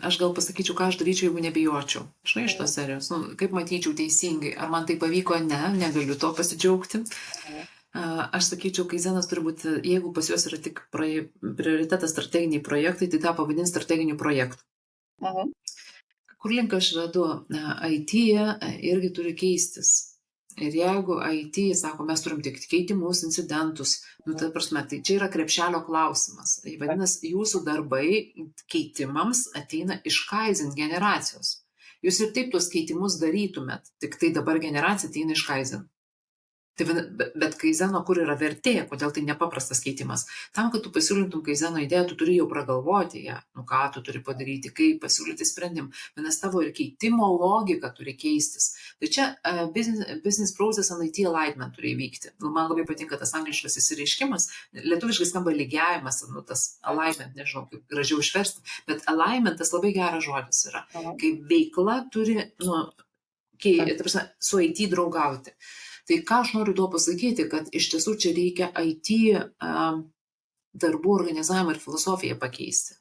B: aš gal pasakyčiau, ką aš daryčiau, jeigu nebijočiau. Žinai, iš tos serijos, kaip matyčiau teisingai, ar man tai pavyko, negaliu to pasidžiaugti. Aš sakyčiau, Kaizenas turi būti, jeigu pas juos yra tik prioritetas strateginiai projektai, tai tą pavadinti strateginių projektų. Kur link aš vedu, IT irgi turi keistis. Ir jeigu IT, sako, mes turim tik keitimus, incidentus, ta prasme, tai čia yra krepšelio klausimas. Tai vadinasi, jūsų darbai keitimams ateina iš Kaizen generacijos. Jūs ir taip tuos keitimus darytumėt, tik tai dabar generacija ateina iš Kaizen. Tai, bet Kaizeno kur yra vertė, kodėl tai nepaprastas keitimas? Tam, kad tu pasiūlytum Kaizeno idėją, tu turi jau pragalvoti ją, ką tu turi padaryti, kaip pasiūlyti sprendimą. Nes tavo ir keitimo logika turi keistis. Tai čia business process and IT alignment turi įvykti. Man labai patinka tas angliškas įsireiškimas. Lietuviškai skamba lygiavimas, tas alignment, nežinau, kaip gražiau išversti, bet alignmentas labai geras žodis yra. Kai veikla turi su IT draugauti. Tai ką aš noriu tuo pasakyti, kad iš tiesų čia reikia IT darbų organizavimą ir filosofiją pakeisti.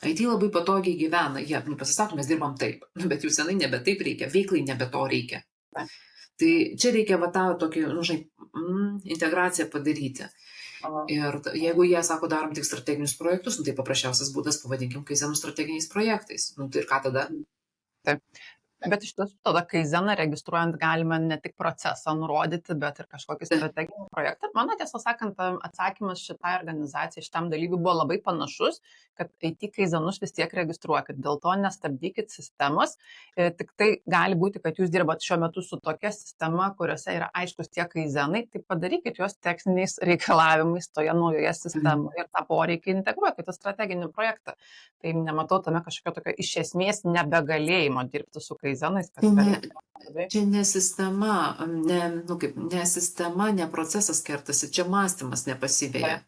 B: IT labai patogiai gyvena, jie pasisako, mes dirbam taip, bet jau senai nebe taip reikia, veiklai nebe to reikia. Tai čia reikia tą tokį, integraciją padaryti. Ir jeigu jie sako, darom tik strateginius projektus, tai paprasčiausias būdas pavadinkim Kaizenų strateginiais projektais. Tai ir ką tada?
A: Taip. Bet iš tiesų tada Kaizeną registruojant galima ne tik procesą nurodyti, bet ir kažkokį strateginį projektą. Mano tiesą sakant, atsakymas šitai organizacijai, šitam dalyviui buvo labai panašus, kad IT Kaizenus vis tiek registruokit, dėl to nestabdykit sistemos. Tik tai gali būti, kad jūs dirbat šiuo metu su tokia sistema, kuriuose yra aiškus tie Kaizenai, tai padarykit juos techniniais reikalavimais toje naujoje sistemoje ir tą poreikį integruokit į strateginį projektą. Tai nematau tame kažkokio tokio iš esmės nebegalėjimo dirbti su Kaizenais.
B: Čia ne sistema, ne sistema, ne procesas kertasi, čia mąstymas nepasivėja.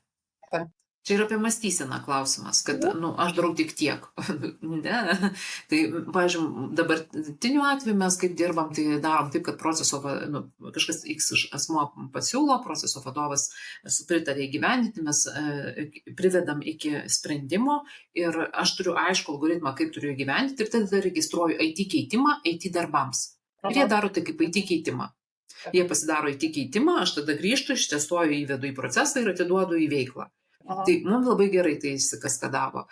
B: Čia yra apie mąstyseną klausimas, kad, aš darau tik tiek. Ne. Tai, pavyzdžiui, dabartiniu atveju mes kaip dirbam, tai darom taip, kad kažkas X asmuo pasiūlo, proceso vadovas pritarė įgyvendinti, mes privedam iki sprendimo ir aš turiu aišku algoritmą, kaip turiu įgyvendinti ir tada registruoju IT keitimą IT darbams. Ir jie daro tai kaip IT keitimą. Jie pasidaro IT keitimą, aš tada grįžtu, ištestuoju, įvedu į procesą ir atiduodu į veiklą. Tai mums labai gerai tai įsikaskadavo.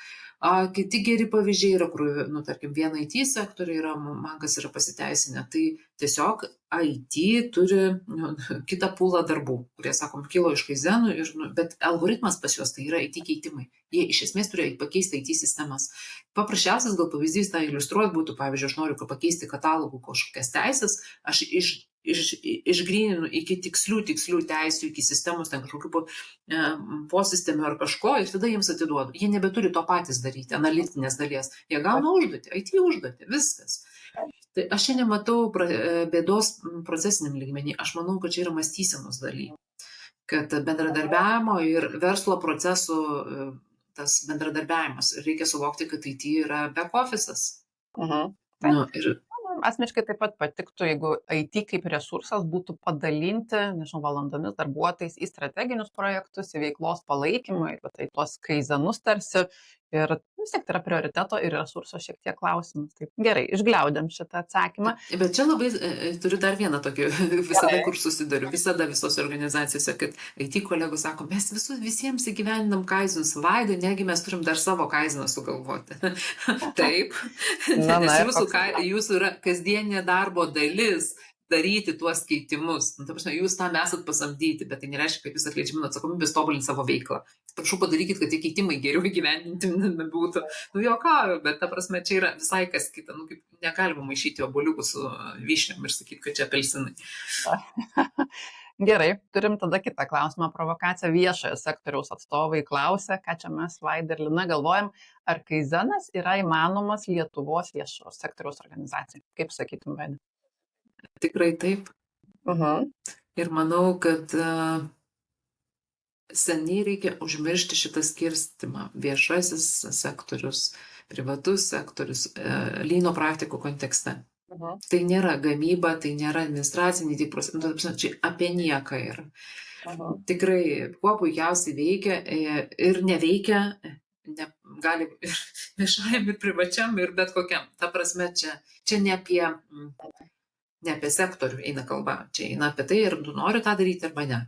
B: Kiti geri pavyzdžiai yra, kur, tarkim, vieną IT sektorių yra, man kas yra pasiteisinę, tai tiesiog IT turi kitą pūlą darbų, kurie, sakom, kilo iš Kaizenų, bet algoritmas pas juos tai yra IT keitimai. Jie iš esmės turėjo pakeisti IT sistemas. Paprasčiausias gal pavyzdys tą iliustruoti būtų, pavyzdžiui, aš noriu pakeisti katalogų kažkokias teisės, aš išgryninu iki tikslių teisių, iki sistemos ten kažkokių posistemių ar kažko ir tada jiems atiduodu. Jie nebeturi to patys daryti, analitinės dalies. Jie gauna užduotį, IT užduotį, viskas. Tai aš čia nematau bėdos procesiniam lygmenį, aš manau, kad čia yra mąstysenos dalykai. Kad bendradarbiavimo ir verslo procesų tas bendradarbiavimas, reikia suvokti, kad IT yra back office'as.
A: Asmeniškai taip pat patiktų, jeigu IT kaip resursas būtų padalinti, valandomis darbuotojais į strateginius projektus, į veiklos palaikymą, tai tuos kaizenus tarsi. Ir vis tiek tai yra prioriteto ir resurso šiek tiek klausimas. Taip, gerai, išgliaudėm šitą atsakymą.
B: Bet čia labai turiu dar vieną tokį, visada kur susiduriu, visada visose organizacijose, kad IT kolegos sako, mes visiems įgyvendinam kaizenus, Vaidai, negi mes turim dar savo kaizeną sugalvoti. Taip, nes jūsų yra kasdienė darbo dalis daryti tuos keitimus. Ta prasme, jūs tam esat pasamdyti, bet tai nereiškia, kad jūs atleidžiami nuo atsakomybės tobulinti savo veiklą. Prašau padarykit, kad tie keitimai geriau įgyvendinti nebūtų. Juokauju, bet ta prasme, čia yra visai kas kita. Kaip negalima maišyti obuoliukų su vyšniom ir sakyti, kad čia apelsinai.
A: Gerai, turim tada kitą klausimą. Provokacija viešojo sektoriaus atstovai klausia, ką čia mes, Vaida ir Lina, galvojam, ar kaizenas yra įmanomas Lietuvos viešojo sektoriaus organizacijai. Kaip sakytum, Vaida?
B: Tikrai taip. Ir manau, kad seniai reikia užmiršti šitą skirstimą. Viešasis sektorius, privatus sektorius, lyno praktikų kontekste. Tai nėra gamyba, tai nėra administraciniai, tik procesai, čia apie nieką yra. Tikrai kuo puikiausiai veikia ir neveikia, gali ir viešajam, ir privačiam, ir bet kokiam. Ta prasme, čia ne apie sektorių eina kalba, čia eina apie tai, ar tu nori tą daryti arba ne.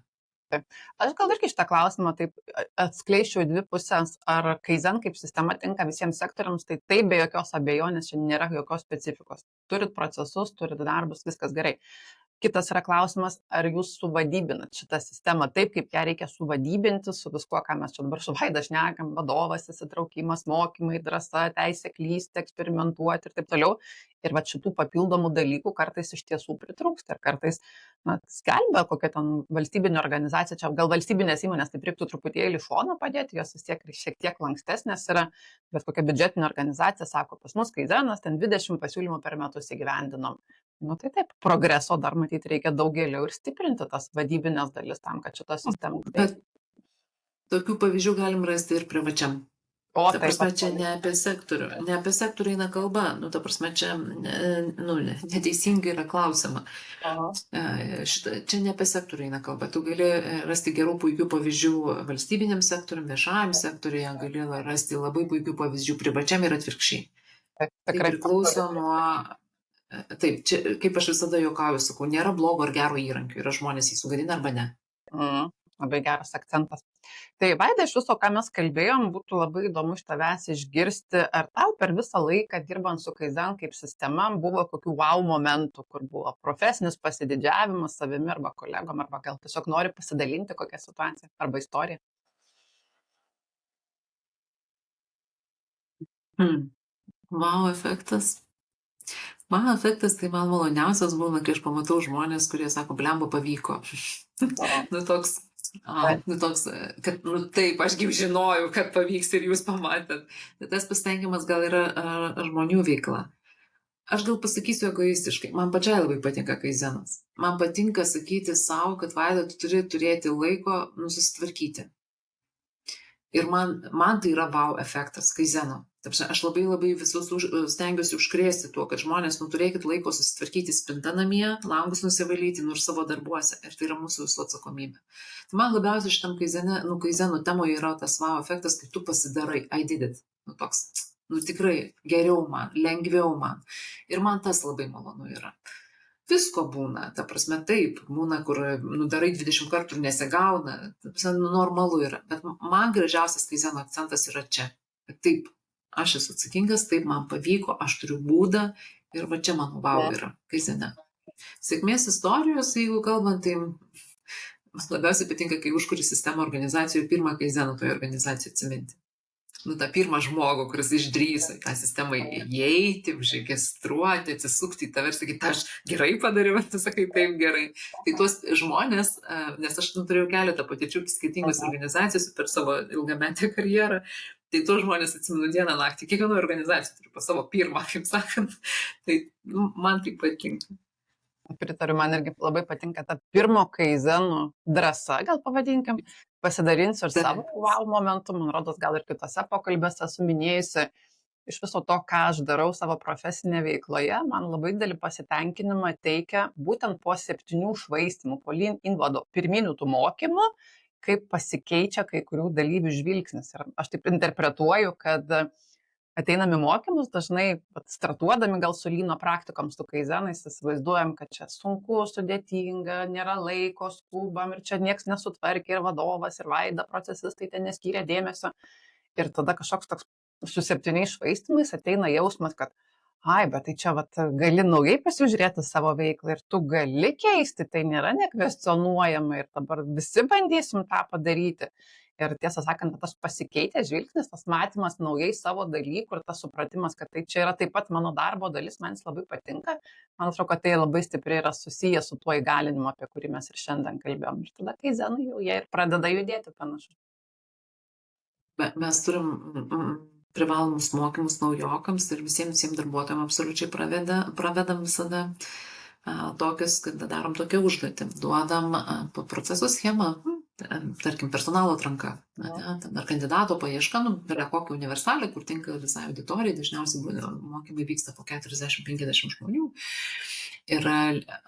A: Aš gal irgi šitą klausimą taip atskleisčiau dvi pusės, ar kaizen kaip sistema tinka visiems sektoriams, tai taip be jokios abejonės, čia nėra jokios specifikos. Turit procesus, turit darbus, viskas gerai. Kitas yra klausimas, ar jūs suvadybinat šitą sistemą taip, kaip ją reikia suvadybinti su viskuo, ką mes čia dabar su Vaida šnekam, vadovas, įsitraukimas, mokymai, drąsa, teisė klysti, eksperimentuoti ir taip toliau. Ir šitų papildomų dalykų kartais iš tiesų pritrūksta ir kartais skelbia kokia ten valstybinė organizacija, čia gal valstybinės įmonės, tai reiktų truputėlį šoną padėti, jos vis tiek šiek tiek lankstesnės yra, bet kokia biudžetinė organizacija sako, pas mus kaizenas, ten 20 pasiūlymų per metus įgyvendinom. Tai taip, progreso dar matyti reikia daug giliau ir stiprinti tas vadybinės dalis tam, kad šitą sistemą.
B: Bet tokių pavyzdžių galim rasti ir privačiam. Ta prasme, čia ne apie sektorių eina kalba, ta prasme, čia neteisingai yra klausima. Čia ne apie sektorių eina kalba. Tu gali rasti gerų puikių pavyzdžių valstybiniam sektoriui, viešajam sektoriuje, gali rasti labai puikių pavyzdžių privačiam ir atvirkščiai. Tai priklauso nuo... Taip, čia, kaip aš visada juokauju, sakau, nėra blogo ar gero įrankio, yra žmonės jį sugadina arba ne.
A: Labai geras akcentas. Tai Vaida, iš viso, ką mes kalbėjom, būtų labai įdomu iš tavęs išgirsti, ar tau per visą laiką dirbant su kaizen kaip sistema buvo kokių wow momentų, kur buvo profesinis pasididžiavimas savimi arba kolegom, arba gal tiesiog nori pasidalinti kokią situaciją arba istoriją.
B: Wow efektas. Man efektas, tai man maloniausias būna, kai aš pamatau žmonės, kurie sako, blemba pavyko. Toks, kad taip, aš kaip žinojau, kad pavyks ir jūs pamatėt. Tai tas pasitenkimas gal yra žmonių veikla. Aš gal pasakysiu egoistiškai, man pačiai labai patinka kaizenas. Man patinka sakyti savo, kad Vaida, tu turi turėti laiko susitvarkyti. Ir man tai yra wow efektas kaizeno. Aš labai visus stengiuosi užkrėsti tuo, kad žmonės, turėkit laiko susitvarkyti spintą namie, langus nusivalyti, ir savo darbuose. Ir tai yra mūsų visų atsakomybė. Tai man labiausiai šitam kaizeno temoje yra tas wow efektas, kai tu pasidarai, I did it. Toks, tikrai geriau man, lengviau man. Ir man tas labai malonu yra. Visko būna, ta prasme taip, būna, kur darai 20 kartų ir nesigauna, normalu yra, bet man gražiausias kaizeno akcentas yra čia. Taip, aš esu atsakingas, taip man pavyko, aš turiu būdą ir va čia mano wow yra kaizene. Sėkmės istorijos, jeigu kalbant, tai man labiausiai patinka, kai užkuri sistemą organizacijų, pirmą kaizeną toje organizacijoje atsiminti. Tą pirmą žmogų, kuris išdrįso į tą sistemą įeiti, užregistruoti, atsisukti į tave ir sakyti, aš gerai padariau, tu sakai, taip gerai. Tai tuos žmonės, nes aš turėjau keletą patirčių skirtingos organizacijos per savo ilgametę karjerą, tai tuos žmonės atsimenu dieną naktį, kiekvienoje organizacijoje turiu po savo pirmą, kaip sakant, tai man tai patinka.
A: Pritariu, man irgi labai patinka ta pirmo kaizeno drąsa, gal pavadinkim, pasidarinsiu ir savo wow momentų, man rodos, gal ir kitose pokalbėse esu minėjusi iš viso to, ką aš darau savo profesinėje veikloje, man labai didelį pasitenkinimą teikia būtent po 7 švaistymų, po lean invado pirminių tų mokymų, kaip pasikeičia kai kurių dalyvių žvilgsnis. Ir aš taip interpretuoju, kad ateinam į mokymus, dažnai startuodami gal su lyno praktikom, su kaizenais, įsivaizduojam, kad čia sunku, sudėtinga, nėra laiko, skubam ir čia nieks nesutvarkė ir vadovas, ir vaida procesistai ten neskyrė dėmesio. Ir tada kažkoks toks su 7 švaistymais ateina jausmas, kad bet tai čia gali naujai pasižiūrėti savo veiklą ir tu gali keisti, tai nėra nekvestionuojama ir dabar visi bandysim tą padaryti. Ir tiesą sakant, tas pasikeitęs žvilgsnis, tas matymas naujai savo dalykų ir tas supratimas, kad tai čia yra taip pat mano darbo dalis, man jis labai patinka. Man atrodo, kad tai labai stipriai yra susijęs su tuo įgalinimu, apie kurį mes ir šiandien kalbėjom. Ir tada kaizenai jau jie ir pradeda judėti panašu.
B: Mes turim privalomus mokymus naujokams ir visiems darbuotojams absoliučiai pravedam visada tokius, kad darom tokią užduotį. Duodam proceso schemą, tarkim, personalo atranka, ar kandidato paieška, yra kokią universalę, kur tinka visai auditorijai, dažniausiai mokymai vyksta po 40-50 žmonių. Ir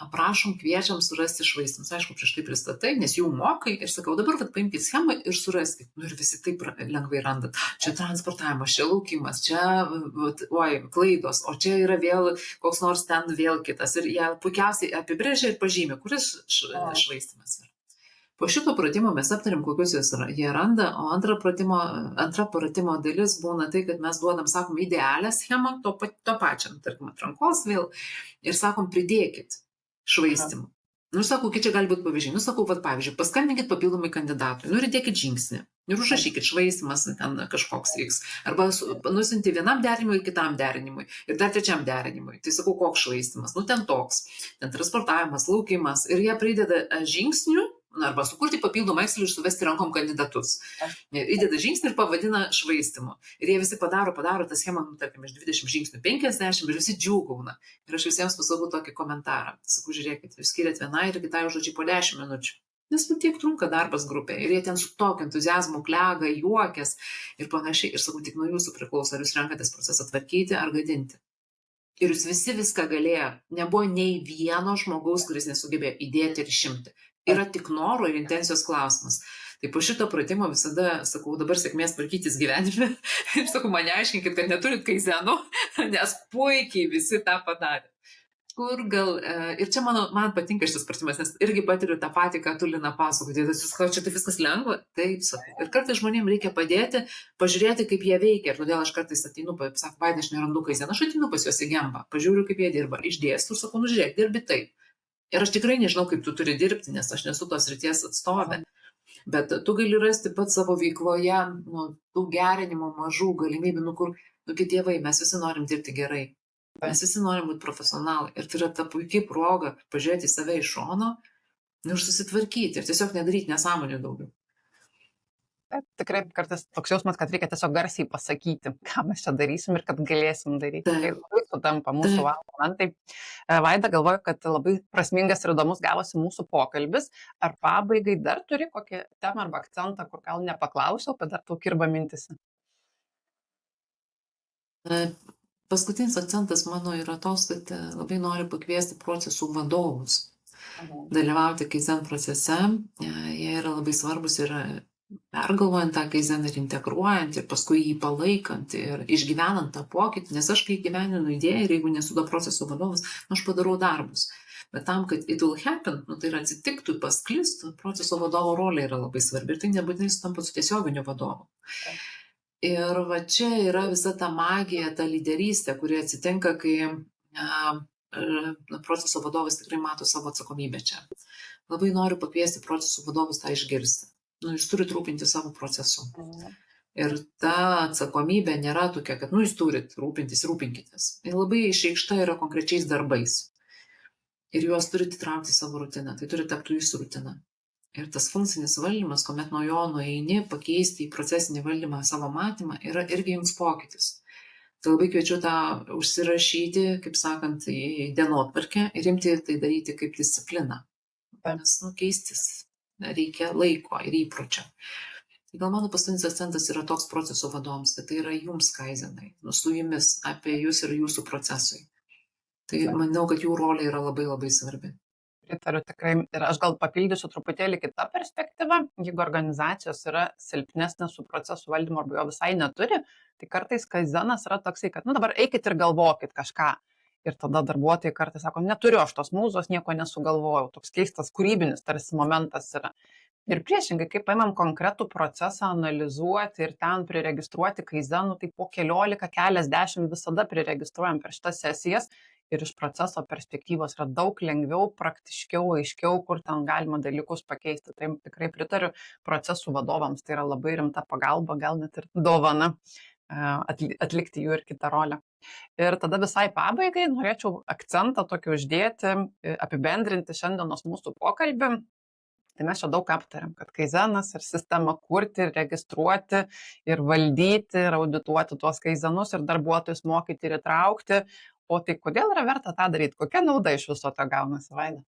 B: aprašom, kviečiam surasti švaistymus. Aišku, prieš tai pristatai, nes jau mokai ir sakau, dabar paimkite schemą ir suraskite. Ir visi taip lengvai randat. Čia transportavimas, čia laukimas, čia klaidos, o čia yra vėl koks nors ten vėl kitas. Ir jie puikiausiai apibrėžia ir pažymė, kuris švaistymas yra. Po šito pratimo mes aptarim, kokius jie randa, o antra pratimo dalis būna tai, kad mes duodam, sakom, idealią schemą, to pačiam, tarkim, atrankos vėl, ir sakom, pridėkit švaistymų. Sakau, čia gali būti pavyzdžiai. Sakau, pavyzdžiui, paskambinkit papildomai kandidatui, ir įdėkit žingsnį, ir užrašykit švaistymas, ten kažkoks vyks. Arba nusinti vienam derinimui, kitam derinimui, ir dar trečiam derinimui. Tai sakau, koks švaistymas, ten toks, ten transportavimas, laukimas, ir jie prideda žingsnių, arba sukurti papildomą Excel ir suvesti rankom kandidatus. Įdeda žingsnį ir pavadina švaistymu. Ir jie visi padaro tą schemą, tarkim, iš 20 žingsnių 50 ir visi džiūgauna. Ir aš visiems pasakau tokį komentarą. Sakau, žiūrėkit, jūs skiriat vienai ir kitai užduočiai po 10 minučių. Nes tiek trunka darbas grupė. Ir jie ten su tokiu entuziazmu klega, juokės ir panašiai. Ir sakau, tik nuo jūsų priklauso, ar jūs renkatės procesą tvarkyti ar gadinti. Ir jūs visi viską galėjo. Nebuvo nei vieno žmogaus, kuris nesugebėjo įdėti ir išimti. Yra tik noro ir intencijos klausimas. Tai po šito pratimo visada sakau, dabar sėkmės tvarkytis gyvenime. Ir sakau, mane aiškinkit, kad neturit kaizeno, nes puikiai visi tą padarė. Ir čia man patinka šitas pratimas, nes irgi patiriu tą patį, ką tu, Lina, pasakoti. Čia tai viskas lengva? Taip, sakau. Ir kartais žmonėms reikia padėti, pažiūrėti, kaip jie veikia. Ir todėl aš kartais ateinu, sakau, Vaida, aš nerandu kaizeno, aš ateinu pas juos į gembą, pažiūriu, kaip jie dirba, išdėstu ir sakau, žiūrėk, dirbi taip. Ir aš tikrai nežinau, kaip tu turi dirbti, nes aš nesu tos srities atstovė. Bet tu gali rasti pat savo veikloje tų gerinimo mažų galimybių, kur, tėvai, mes visi norim dirbti gerai. Mes visi norim būti profesionalai. Ir tai yra ta puikiai proga pažiūrėti į save iš šono ir susitvarkyti ir tiesiog nedaryti nesąmonių daugiau.
A: Taip, tikrai kartais toks jausmas, kad reikia tiesiog garsiai pasakyti, ką mes čia darysim ir kad galėsim daryti. Tai
B: Taip,
A: labai sutampa mūsų
B: taip.
A: momentai. Vaida, galvoju, kad labai prasmingas ir įdomus gavosi mūsų pokalbis. Ar pabaigai dar turi kokią temą arba akcentą, kur gal nepaklausiau, bet dar tau kirba mintisi?
B: Paskutinis akcentas mano yra toks, kad labai noriu pakviesti procesų vadovus dalyvauti Kaizen procese. Jie yra labai svarbus ir pergalvojant tą Kaizen ir integruojant ir paskui jį palaikant ir išgyvenant tą pokytį, nes aš kai gyveninu idėją ir jeigu nesu to proceso vadovas, aš padarau darbus. Bet tam, kad it will happen, tai yra atsitiktų, pasklistų, proceso vadovo rolė yra labai svarbi ir tai nebūtinai sutampa su tiesioginiu vadovu. Ir va čia yra visa ta magija, ta lyderystė, kuri atsitinka, kai proceso vadovas tikrai mato savo atsakomybę čia. Labai noriu pakviesti procesų vadovus tą išgirsti. Jūs turite rūpinti savo procesu. Ir ta atsakomybė nėra tokia, kad jūs turite rūpintis, rūpinkitės. Ji labai išreikšta yra konkrečiais darbais. Ir juos turite įtraukti į savo rutiną. Tai turi tapti jūsų rutina. Ir tas funkcinis valdymas, kuomet nuo jo nueini, pakeisti į procesinį valdymą savo matymą, yra irgi jums pokytis. Tai labai kviečiu tą užsirašyti, kaip sakant, į dienotvarkę ir imti tai daryti kaip discipliną. Nes keistis reikia laiko ir įpročio. Tai gal mano paskutinis akcentas yra toks procesų vadovams, kad tai yra jums kaizenai, su jumis, apie jūs ir jūsų procesui. Tai manau, kad jų rolė yra labai labai svarbi.
A: Pritariu tikrai. Ir aš gal papildysiu truputėlį kitą perspektyvą. Jeigu organizacijos yra silpnesnės su procesų valdymu arba jo visai neturi, tai kartais kaizenas yra toksai, kad dabar eikit ir galvokit kažką. Ir tada darbuotojai kartais sako, neturiu aš tos mūzos, nieko nesugalvojau. Toks keistas kūrybinis tarsi momentas yra. Ir priešingai, kai paimam konkretų procesą analizuoti ir ten priregistruoti kaizenų, tai po keliasdešimt visada priregistruojam per šitas sesijas. Ir iš proceso perspektyvos yra daug lengviau, praktiškiau, aiškiau, kur ten galima dalykus pakeisti. Tai tikrai pritariu procesų vadovams, tai yra labai rimta pagalba, gal net ir dovana atlikti jų ir kitą rolę. Ir tada visai pabaigai norėčiau akcentą tokį uždėti, apibendrinti šiandienos mūsų pokalbį. Tai mes čia daug aptariam, kad kaizenas ir sistemą kurti, ir registruoti, ir valdyti, ir audituoti tuos kaizenus, ir darbuotojus mokyti ir įtraukti. O tai kodėl yra verta tą daryti? Kokia nauda iš viso to gaunasi, Vaida?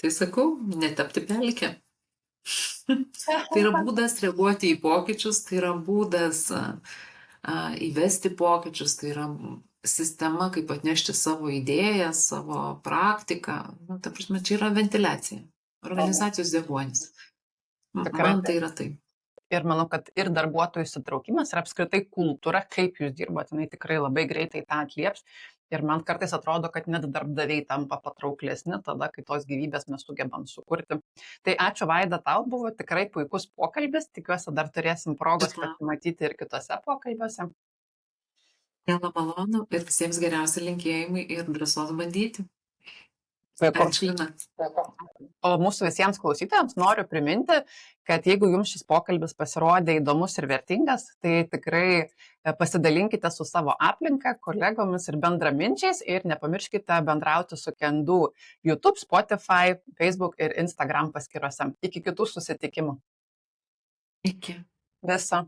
B: Tai sakau, netapti pelkę. Tai yra būdas reaguoti į pokyčius, tai yra būdas įvesti pokyčius, tai yra sistema, kaip atnešti savo idėją, savo praktiką. Ta prasme, čia yra ventiliacija, organizacijos deguonis. Man tai yra tai.
A: Ir manau, kad ir darbuotojų įsitraukimas ir apskritai kultūra, kaip jūs dirbate, jinai tikrai labai greitai tą atlieps. Ir man kartais atrodo, kad net darbdaviai tampa patrauklesni tada, kai tos gyvybės mes sugebam sukurti. Tai ačiū, Vaida, tau buvo tikrai puikus pokalbis. Tikiuosi, dar turėsim progos pasimatyti ir kitose pokalbiuose.
B: Labai malonu ir visiems geriausi linkėjimai ir drąsos bandyti.
A: Ačiū, Lina. O mūsų visiems klausytojams noriu priminti, kad jeigu jums šis pokalbis pasirodė įdomus ir vertingas, tai tikrai pasidalinkite su savo aplinka, kolegomis ir bendraminčiais ir nepamirškite bendrauti su Kendu YouTube, Spotify, Facebook ir Instagram paskyrose. Iki kitų susitikimų.
B: Iki.
A: Viso.